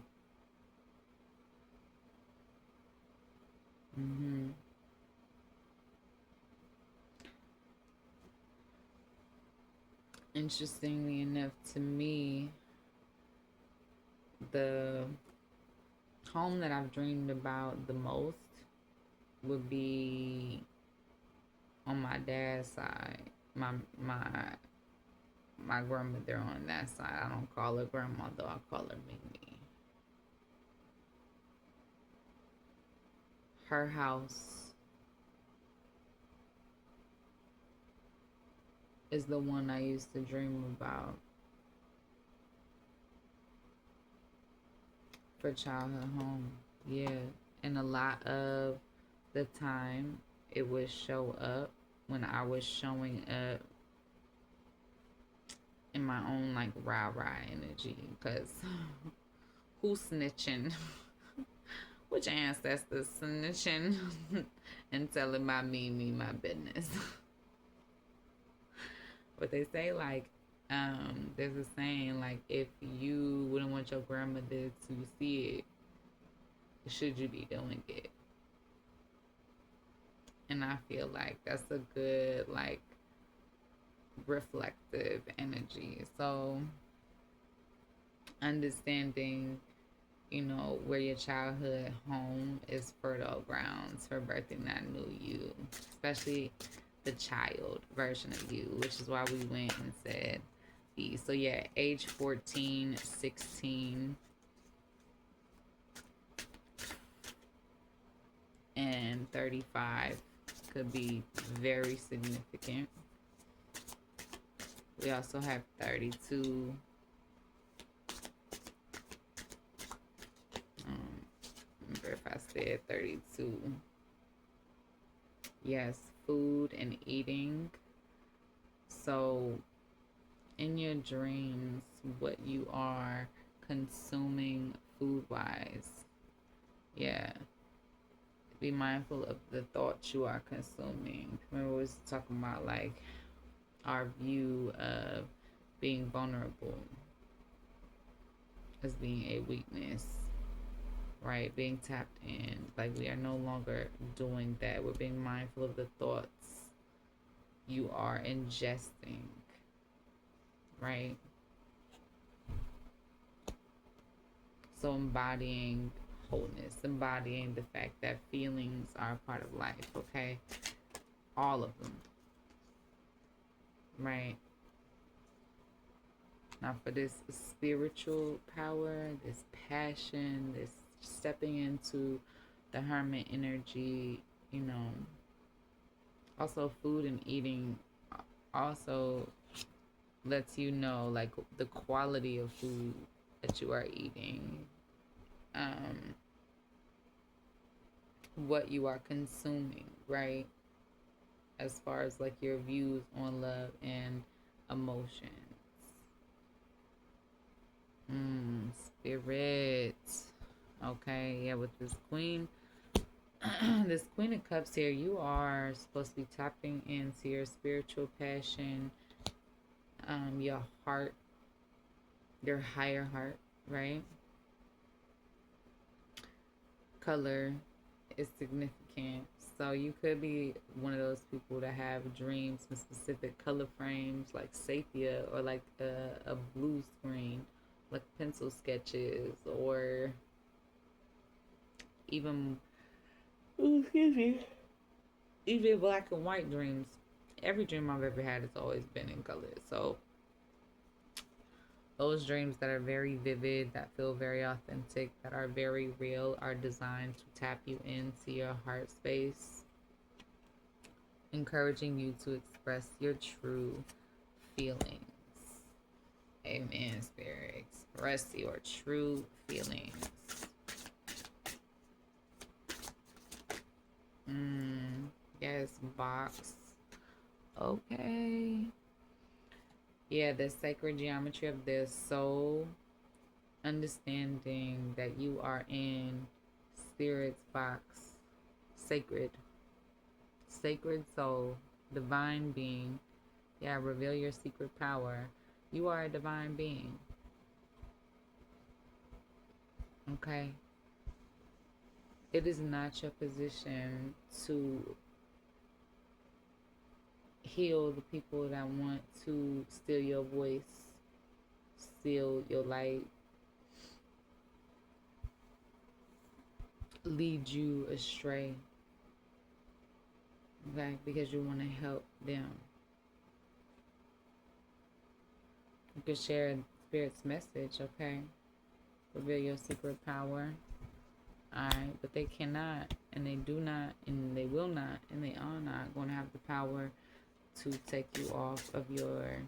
Interestingly enough, to me, the home that I've dreamed about the most would be on my dad's side. My grandmother on that side. I don't call her grandma though. I call her Mimi. Her house is the one I used to dream about for childhood home. Yeah, and a lot of the time it would show up when I was showing up in my own like rah-rah energy, because who's snitching? Which ancestors snitching and telling my me my business? But they say like There's a saying like, if you wouldn't want your grandmother to see it, should you be doing it? And I feel like that's a good, like, reflective energy. So understanding, where your childhood home is fertile grounds for birthing that new you, especially the child version of you, which is why we went and said B. So yeah, age 14, 16, and 35 could be very significant. We also have 32. Remember if I said 32. Yes, food and eating. So in your dreams, what you are consuming food wise. Yeah. Be mindful of the thoughts you are consuming. Remember, we was talking about like our view of being vulnerable as being a weakness, right? Being tapped in. Like, we are no longer doing that. We're being mindful of the thoughts you are ingesting, right? So embodying wholeness, embodying the fact that feelings are a part of life, okay? All of them, right? Now, for this spiritual power, this passion, this stepping into the hermit energy, also food and eating also lets you know, like, the quality of food that you are eating, what you are consuming, right? As far as like your views on love and emotions. Spirit. Okay, yeah, with this queen, this Queen of Cups here, you are supposed to be tapping into your spiritual passion, your heart, your higher heart, right? Color is significant. So you could be one of those people that have dreams in specific color frames, like sepia, or like a blue screen, like pencil sketches, or even, excuse me, even black and white dreams. Every dream I've ever had has always been in color. So those dreams that are very vivid, that feel very authentic, that are very real, are designed to tap you into your heart space, encouraging you to express your true feelings. Amen, Spirit. Express your true feelings. Yes, box. Okay. Yeah, the sacred geometry of this soul, understanding that you are in Spirit's box, sacred soul, divine being. Yeah, reveal your secret power. You are a divine being. Okay? It is not your position to heal the people that want to steal your voice, steal your light, lead you astray. Okay? Because you want to help them. You can share Spirit's message, okay? Reveal your secret power. Alright, but they cannot, and they do not, and they will not, and they are not going to have the power to take you off of your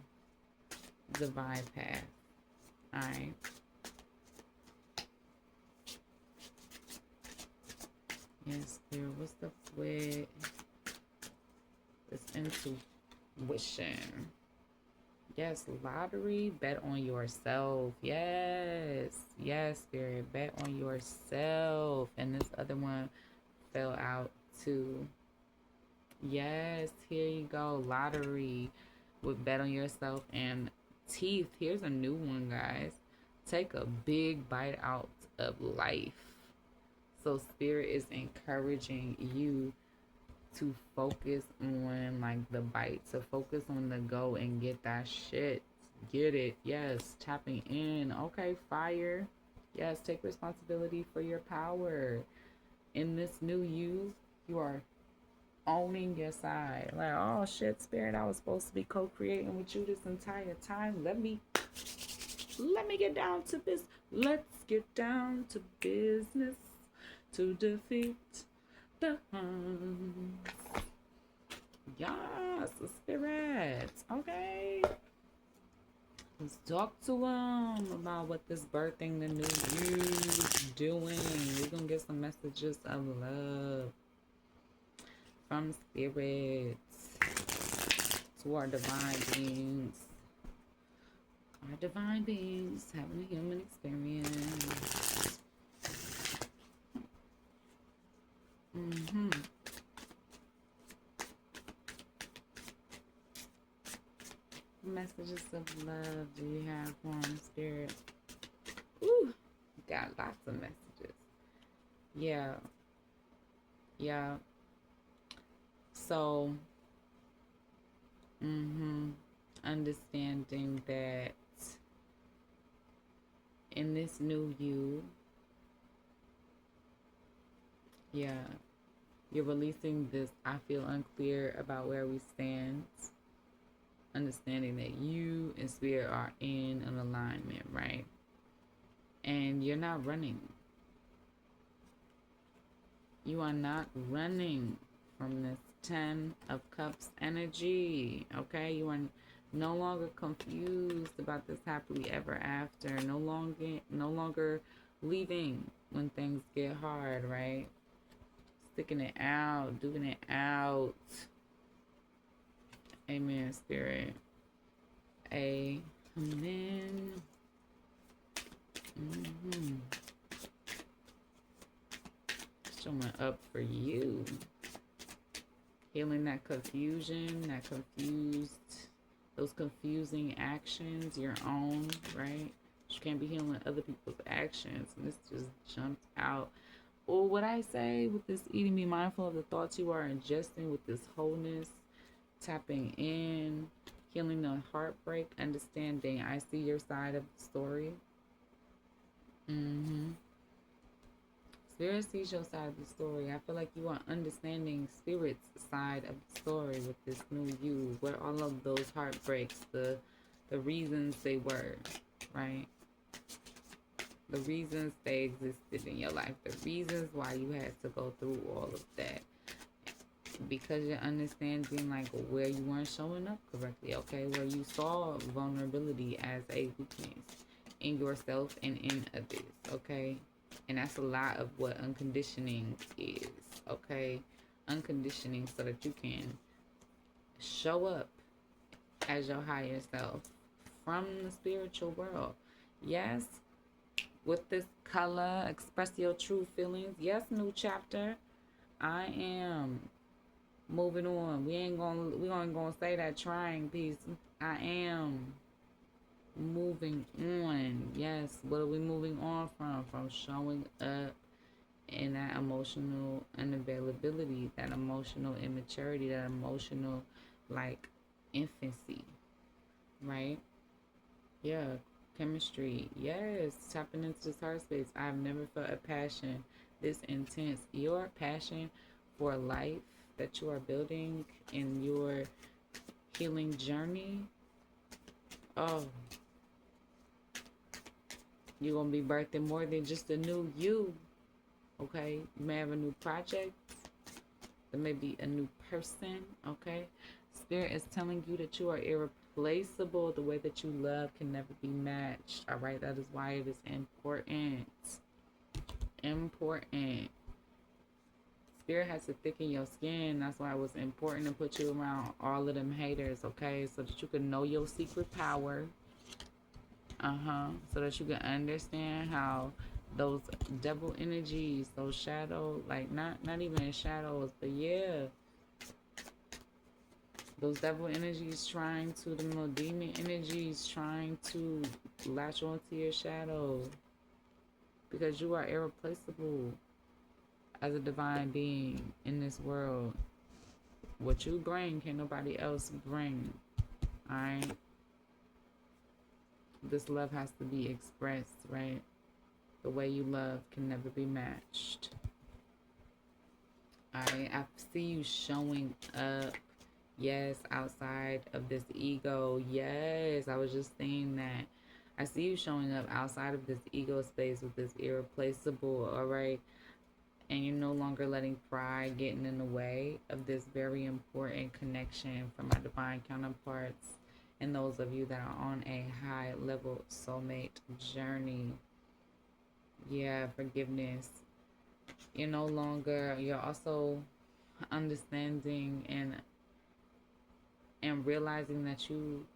divine path. Alright. Yes, there was the with this intuition. Yes, lottery, bet on yourself. Yes, Spirit, bet on yourself. And this other one fell out too. Yes, here you go. Lottery with bet on yourself and teeth. Here's a new one, guys. Take a big bite out of life. So Spirit is encouraging you to focus on like the bite, to focus on the go and get that shit. Get it. Yes, tapping in. Okay, fire. Yes, take responsibility for your power. In this new you are owning your side. Like, oh shit, Spirit, I was supposed to be co-creating with you this entire time. Let me get down to business. Let's get down to business to defeat the Huns. Yes, the spirits. Okay. Let's talk to them about what this birthing the new you is doing. We're going to get some messages of love from spirits to our divine beings. Our divine beings having a human experience. Messages of love do you have from Spirit? Ooh, got lots of messages. Yeah. So, understanding that in this new you, you're releasing this I feel unclear about where we stand. Understanding that you and Spirit are in an alignment, right? And you're not running. You are not running from this 10 of Cups energy, okay? You are no longer confused about this happily ever after. No longer leaving when things get hard, right? Sticking it out, doing it out. Amen, Spirit. Amen. Showing up for you. Healing that confusion, those confusing actions, your own, right? You can't be healing other people's actions. And this just jumped out. Or what I say with this eating, be mindful of the thoughts you are ingesting with this wholeness, tapping in, healing the heartbreak, understanding I see your side of the story. Spirit sees your side of the story. I feel like you are understanding Spirit's side of the story with this new you, where all of those heartbreaks, the reasons they were, right? The reasons they existed in your life, the reasons why you had to go through all of that. Because you're understanding like where you weren't showing up correctly, okay? Where you saw vulnerability as a weakness in yourself and in others, okay? And that's a lot of what unconditioning is, okay? Unconditioning so that you can show up as your higher self from the spiritual world. Yes, with this color, express your true feelings. Yes, new chapter. I am moving on. We ain't gonna say that trying piece. I am moving on. Yes, what are we moving on from? From showing up in that emotional unavailability, that emotional immaturity, that emotional like infancy, right? Yeah, chemistry. Yes, tapping into this heart space. I've never felt a passion this intense. Your passion for life that you are building in your healing journey. Oh, you're going to be birthing more than just a new you. Okay? You may have a new project. There may be a new person. Okay? Spirit is telling you that you are irreplaceable. The way that you love can never be matched. All right? That is why it is important. Important. Spirit has to thicken your skin. That's why it was important to put you around all of them haters, okay? So that you can know your secret power. So that you can understand how those devil energies, those shadow, like not even shadows, but yeah, Those devil energies trying to, the little demon energies trying to latch onto your shadow, because you are irreplaceable as a divine being in this world. What you bring can nobody else bring. Alright? This love has to be expressed, right? The way you love can never be matched. Alright? I see you showing up. Yes, outside of this ego. Yes, I was just saying that. I see you showing up outside of this ego space with this irreplaceable, all right? And you're no longer letting pride getting in the way of this very important connection from our divine counterparts and those of you that are on a high level soulmate journey. Yeah, forgiveness. You're also understanding and realizing that you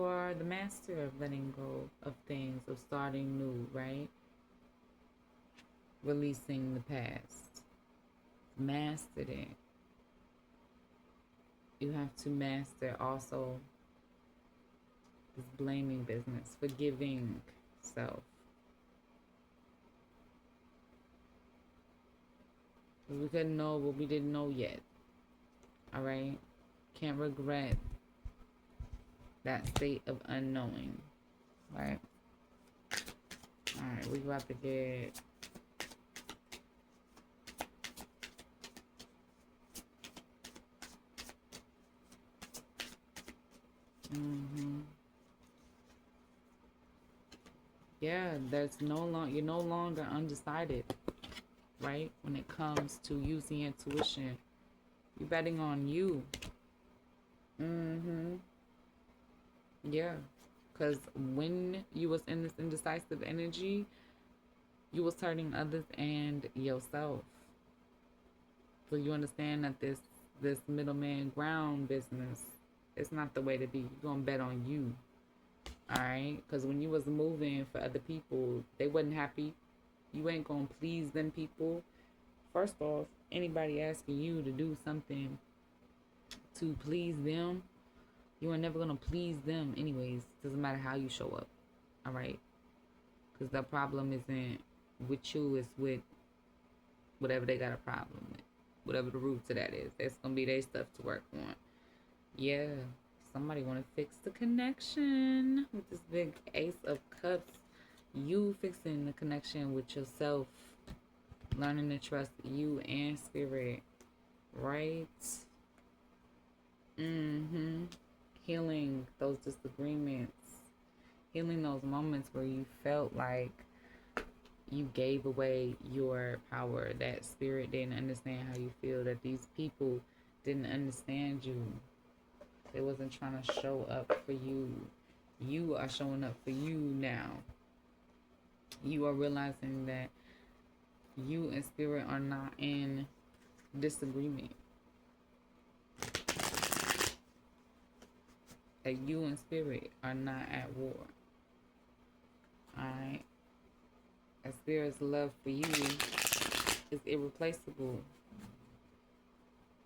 are the master of letting go of things, of starting new, right? Releasing the past. Mastered it. You have to master also this blaming business, forgiving self. Because we couldn't know what we didn't know yet. All right? Can't regret that state of unknowing. Right? All right, we about to get... Yeah, you're no longer undecided, right? When it comes to using intuition, you're betting on you. Yeah, because when you was in this indecisive energy, you was hurting others and yourself. So you understand that this middleman ground business, it's not the way to be. You're gonna bet on you. Alright? Because when you was moving for other people, they wasn't happy. You ain't gonna please them people. First off, anybody asking you to do something to please them, you are never gonna please them anyways. Doesn't matter how you show up. Alright? Because the problem isn't with you, it's with whatever they got a problem with. Whatever the root to that is. That's gonna be their stuff to work on. Yeah. Somebody want to fix the connection with this big Ace of Cups. You fixing the connection with yourself. Learning to trust you and spirit. Right? Healing those disagreements. Healing those moments where you felt like you gave away your power. That spirit didn't understand how you feel. That these people didn't understand you. They wasn't trying to show up for you. You are showing up for you now. You are realizing that you and spirit are not in disagreement. That you and spirit are not at war. Alright? That spirit's love for you is irreplaceable.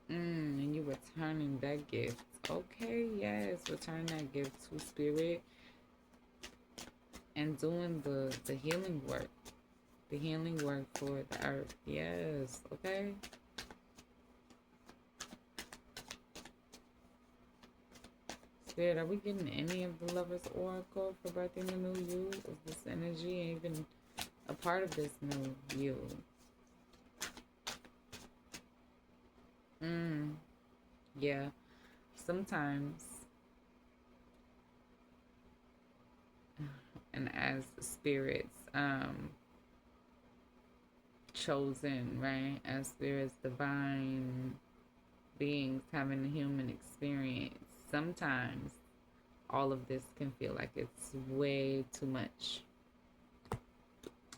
And you're returning that gift. Okay, yes, return that gift to spirit and doing the healing work. The healing work for the earth. Yes, okay. Spirit, are we getting any of the Lover's Oracle for birthing the new you? Is this energy even a part of this new you? Yeah. Sometimes, and as spirits, chosen, right? As spirits, divine beings having a human experience, sometimes all of this can feel like it's way too much.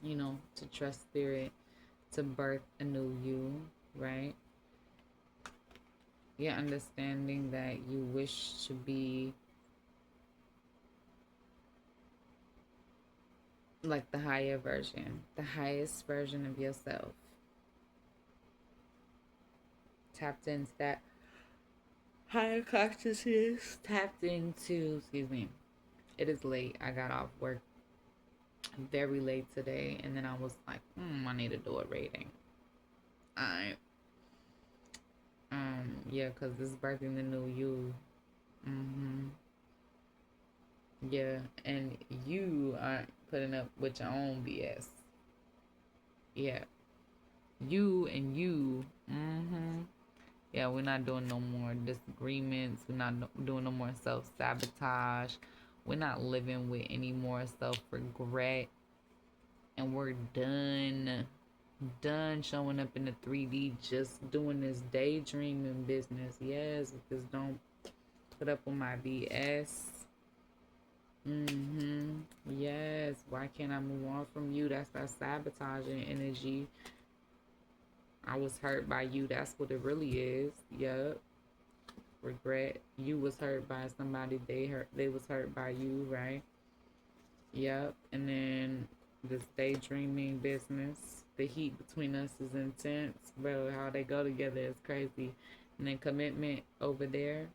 You know, to trust spirit, to birth a new you, right? Yeah, understanding that you wish to be like the higher version, the highest version of yourself. Tapped into that higher consciousness tapped into, excuse me, it is late. I got off work very late today, and then I was like, I need to do a rating. I yeah, because this is birthing the new you. Mm-hmm. Yeah, and you aren't putting up with your own BS. Yeah, you and you. Mm-hmm. Yeah, we're not doing no more disagreements. We're not doing no more self sabotage. We're not living with any more self regret. And we're done showing up in the 3D, just doing this daydreaming business. Yes, just don't put up with my BS. Yes. Why can't I move on from you? That's that sabotaging energy. I was hurt by you. That's what it really is. Yup. Regret. You was hurt by somebody. They was hurt by you, right? Yep. And then this daydreaming business. The heat between us is intense. Bro, how they go together is crazy. And then commitment over there.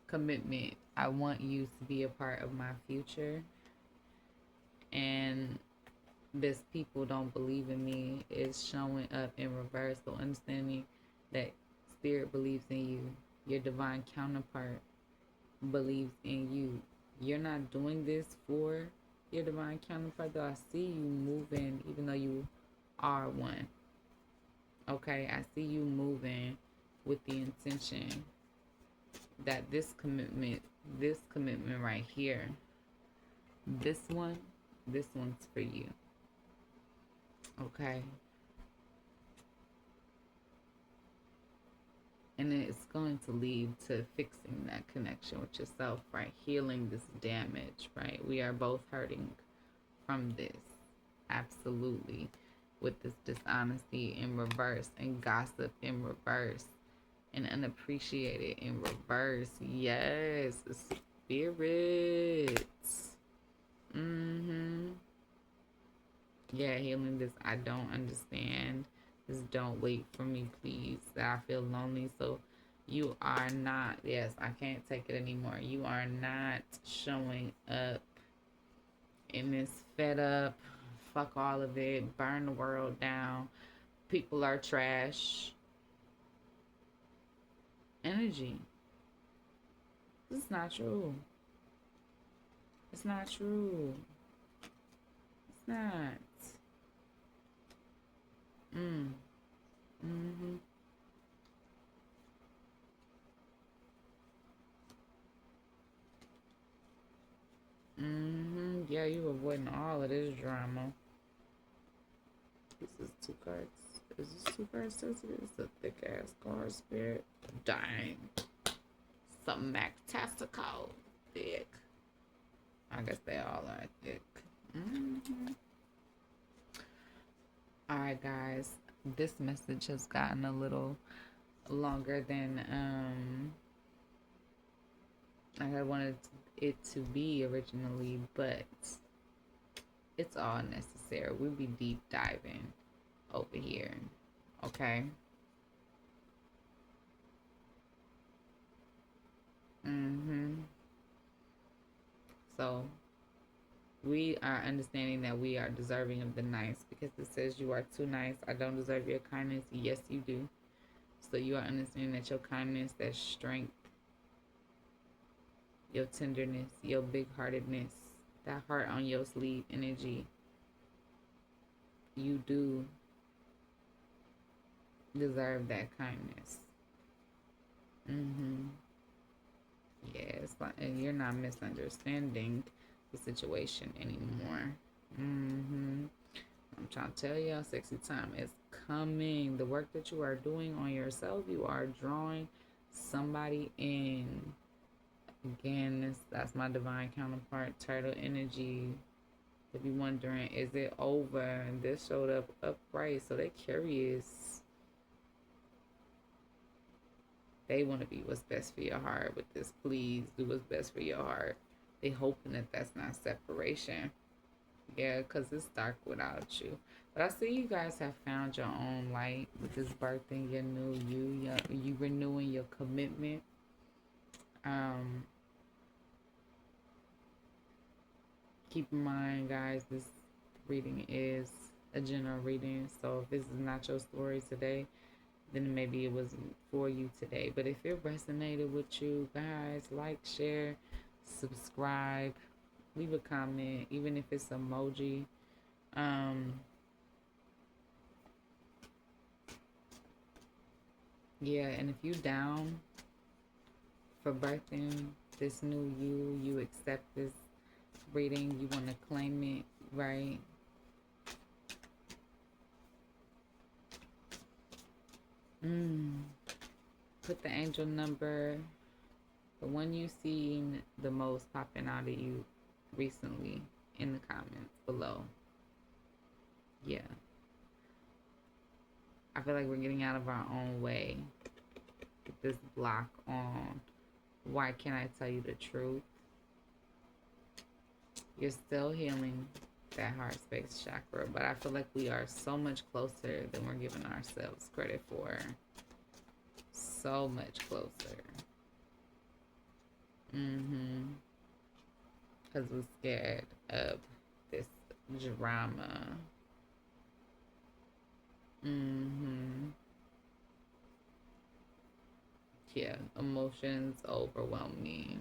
Commitment. I want you to be a part of my future. And this people don't believe in me is showing up in reverse. So understanding that spirit believes in you. Your divine counterpart believes in you. You're not doing this for your divine counterpart, though. I see you moving, even though you are one. Okay, I see you moving with the intention that this commitment right here, this one's for you. Okay. And it's going to lead to fixing that connection with yourself, right? Healing this damage, right? We are both hurting from this. Absolutely. With this dishonesty in reverse and gossip in reverse and unappreciated in reverse. Yes, spirits. Yeah, healing this I don't understand. Just don't wait for me, please. I feel lonely. So you are not, yes, I can't take it anymore. You are not showing up in this fed up, fuck all of it, burn the world down, people are trash energy. This is not true. It's not true. It's not. Mm-hmm. Yeah, you avoiding all of this drama. This is 2 cards. Is this 2 cards sensitive? It's a thick ass card, spirit. Dang. Something mactastical. Thick. I guess they all are thick. Alright, guys. This message has gotten a little longer than I wanted it to be originally, but it's all necessary. We'll be deep diving over here. Okay? So we are understanding that we are deserving of the nice, because it says you are too nice. I don't deserve your kindness. Yes, you do. So you are understanding that your kindness, that strength, your tenderness, your big heartedness, that heart on your sleeve energy, you do deserve that kindness. Yes, and you're not misunderstanding the situation anymore. I'm trying to tell y'all, sexy time is coming. The work that you are doing on yourself, you are drawing somebody in. Again, that's my divine counterpart, turtle energy. If you're wondering, is it over? And this showed up upright, so they're curious. They want to be what's best for your heart with this. Please do what's best for your heart. They hoping that that's not separation. Yeah, because it's dark without you. But I see you guys have found your own light with this birthing your new you renewing your commitment. Um, keep in mind, guys, this reading is a general reading. So if this is not your story today, then maybe it wasn't for you today. But if it resonated with you, guys, like, share, subscribe, leave a comment, even if it's emoji. Um, yeah, and if you down for birthing this new you accept this reading, you want to claim it, right? Put the angel number, the one you seen the most popping out of you recently, in the comments below. Yeah. I feel like we're getting out of our own way with this block on why can't I tell you the truth? You're still healing that heart space chakra, but I feel like we are so much closer than we're giving ourselves credit for. So much closer. Because we're scared of this drama. Yeah, emotions overwhelm me.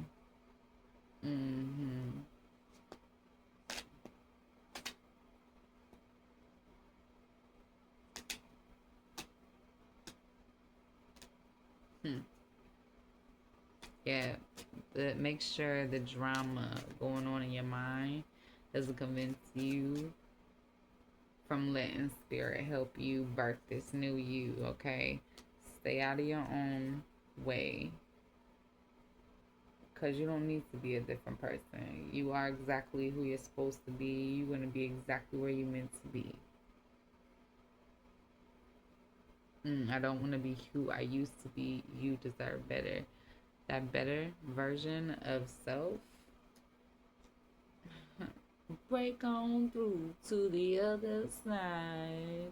Yeah, make sure the drama going on in your mind doesn't convince you from letting spirit help you birth this new you, okay? Stay out of your own way, because you don't need to be a different person. You are exactly who you're supposed to be. You're going to be exactly where you're meant to be. I don't want to be who I used to be. You deserve better. That better version of self, break on through to the other side.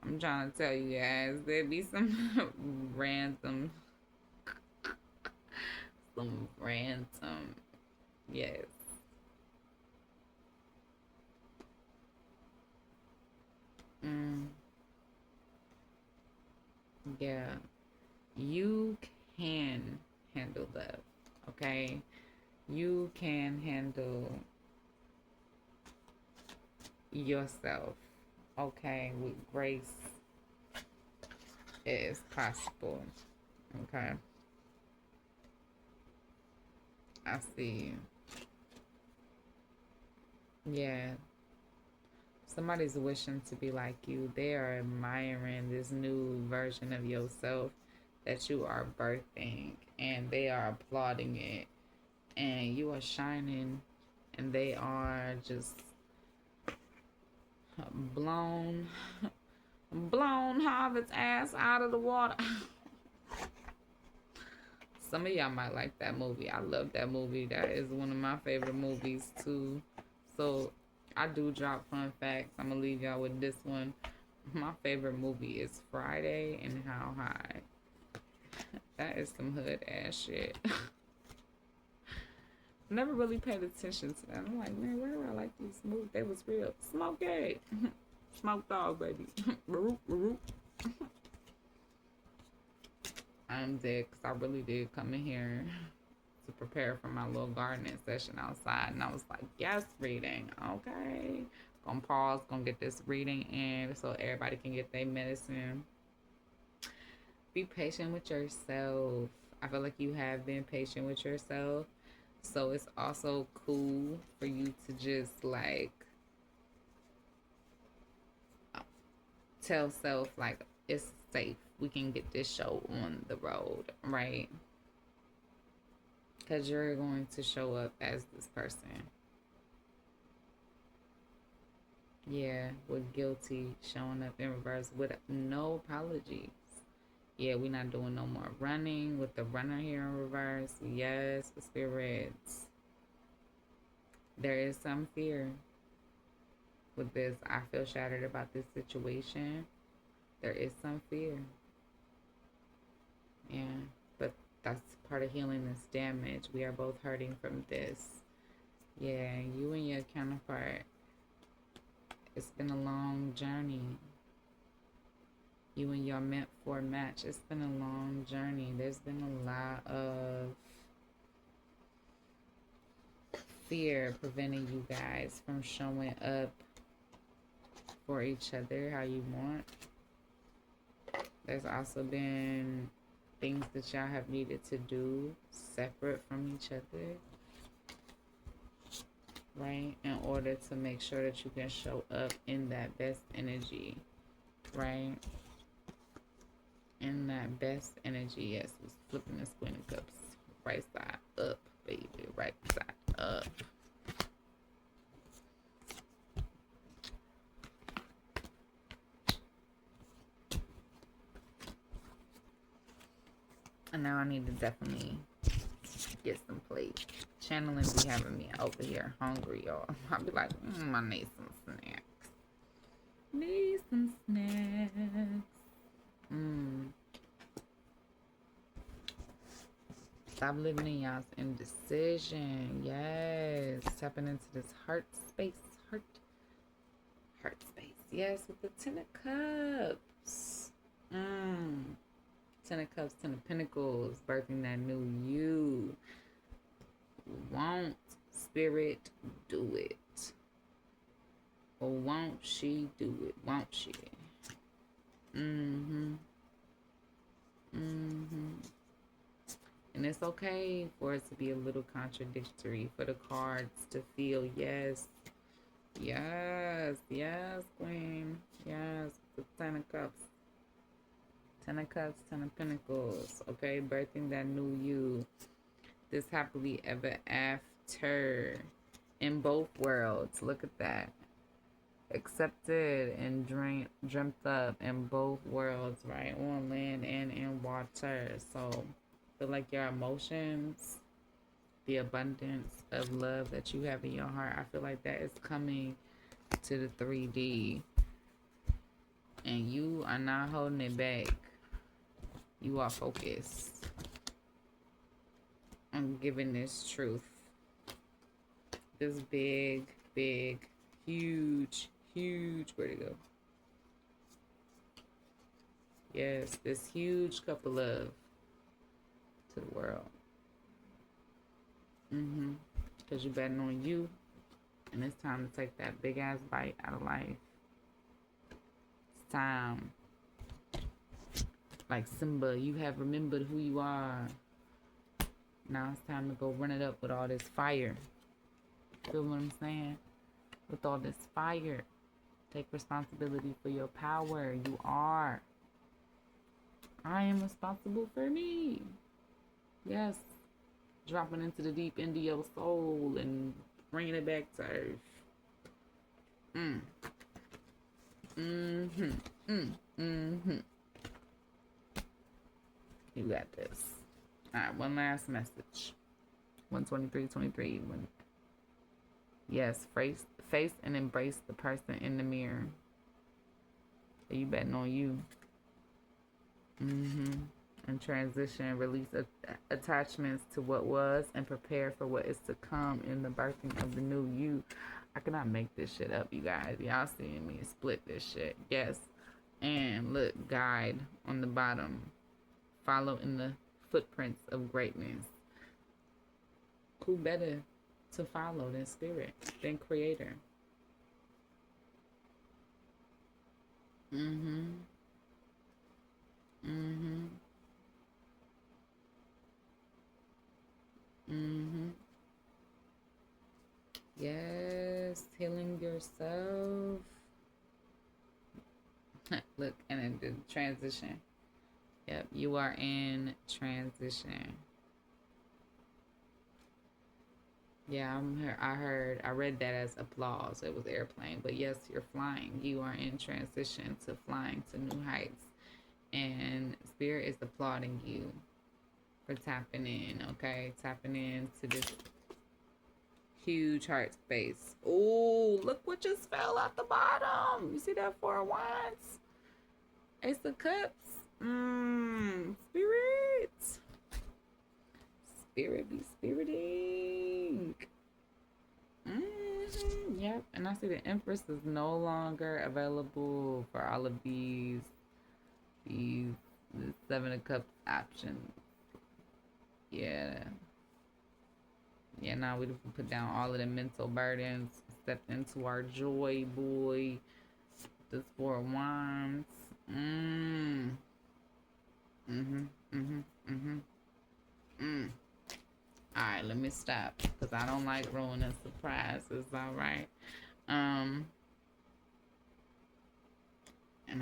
I'm trying to tell you guys, there be some random, yes. Yeah, you can handle that, okay? You can handle yourself, okay, with grace as possible, okay? I see you. Yeah, somebody's wishing to be like you. They are admiring this new version of yourself that you are birthing, and they are applauding it, and you are shining, and they are just blown Harvard's ass out of the water. Some of y'all might like that movie. I love that movie. That is one of my favorite movies too. So I do drop fun facts. I'm gonna leave y'all with this one. My favorite movie is Friday and How High. That is some hood ass shit. Never really paid attention to that. I'm like, man, where do I like these movies? They was real. Smoke gay. Smoke dog, baby. I'm dead because I really did come in here to prepare for my little gardening session outside, and I was like, yes, reading, okay. Gonna pause, gonna get this reading in so everybody can get their medicine. Be patient with yourself. I feel like you have been patient with yourself, so it's also cool for you to just like tell self like it's safe, we can get this show on the road, right? Because you're going to show up as this person. Yeah, with guilty showing up in reverse with no apologies. Yeah, we're not doing no more running with the runner here in reverse. Yes, the spirits. There is some fear with this. I feel shattered about this situation. There is some fear. Yeah, but that's part of healing this damage. We are both hurting from this. Yeah, you and your counterpart. It's been a long journey. You and your meant for match. It's been a long journey. There's been a lot of fear preventing you guys from showing up for each other how you want. There's also been things that y'all have needed to do separate from each other, right? In order to make sure that you can show up in that best energy, right? In that best energy. Yes, it's flipping the Queen of Cups. Right side up, baby. Right side up. And now I need to definitely get some plates. Channeling be having me over here hungry, y'all. I'll be like, I need some snacks. Need some snacks. Stop living in y'all's indecision. Yes. Tapping into this heart space. Heart space. Yes, with the Ten of Cups. Ten of Cups, Ten of Pentacles. Birthing that new you. Won't Spirit do it? Or won't she do it? Won't she? And it's okay for it to be a little contradictory, for the cards to feel yes, yes, yes, Queen, yes, the Ten of Cups. Ten of Cups, Ten of Pentacles, okay? Birthing that new you. This happily ever after in both worlds. Look at that. Accepted and dreamt up in both worlds, right? On land and in water. So feel like your emotions, the abundance of love that you have in your heart, I feel like that is coming to the 3D. And you are not holding it back. You are focused on giving this truth. This big, huge, where'd it go? Yes, this huge cup of love to the world. Because you're betting on you. And it's time to take that big ass bite out of life. It's time. Like Simba, you have remembered who you are. Now it's time to go run it up with all this fire. Feel what I'm saying? With all this fire. Take responsibility for your power. You are. I am responsible for me. Yes. Dropping into the deep into your soul and bringing it back to earth. You got this. Alright, one last message. 123:23. Yes, face and embrace the person in the mirror. So you betting on you. And transition, release attachments to what was and prepare for what is to come in the birthing of the new you. I cannot make this shit up, you guys. Y'all seeing me split this shit. Yes. And look, guide on the bottom. Follow in the footprints of greatness. Who better to follow than Spirit, than Creator? Yes, healing yourself. Look, and then the transition. Yep, you are in transition. Yeah, I read that as applause. It was airplane, but yes, you're flying. You are in transition to flying to new heights. And Spirit is applauding you for tapping in, okay? Tapping into this huge heart space. Oh, look what just fell out the bottom. You see that? Four of Wands. Ace of Cups. Spirit. Spirit be spiriting. Yep. And I see the Empress is no longer available for all of these the Seven of Cups options. Yeah. Yeah, now we put down all of the mental burdens, step into our joy, boy. This Four of Wands. Alright, let me stop. Because I don't like ruining surprises, alright? And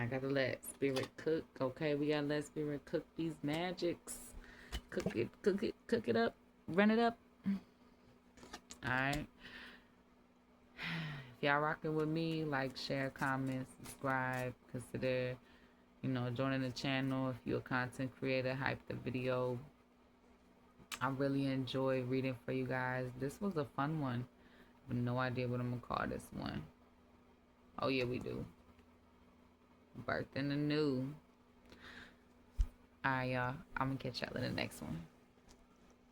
I gotta let Spirit cook, okay? We gotta let Spirit cook these magics. Cook it up, run it up. Alright. If y'all rocking with me, like, share, comment, subscribe, consider, joining the channel if you're a content creator, hype the video. I really enjoy reading for you guys. This was a fun one. I have no idea what I'm gonna call this one. Oh yeah, we do. Birth in the new. Alright, y'all. I'm gonna catch y'all in the next one.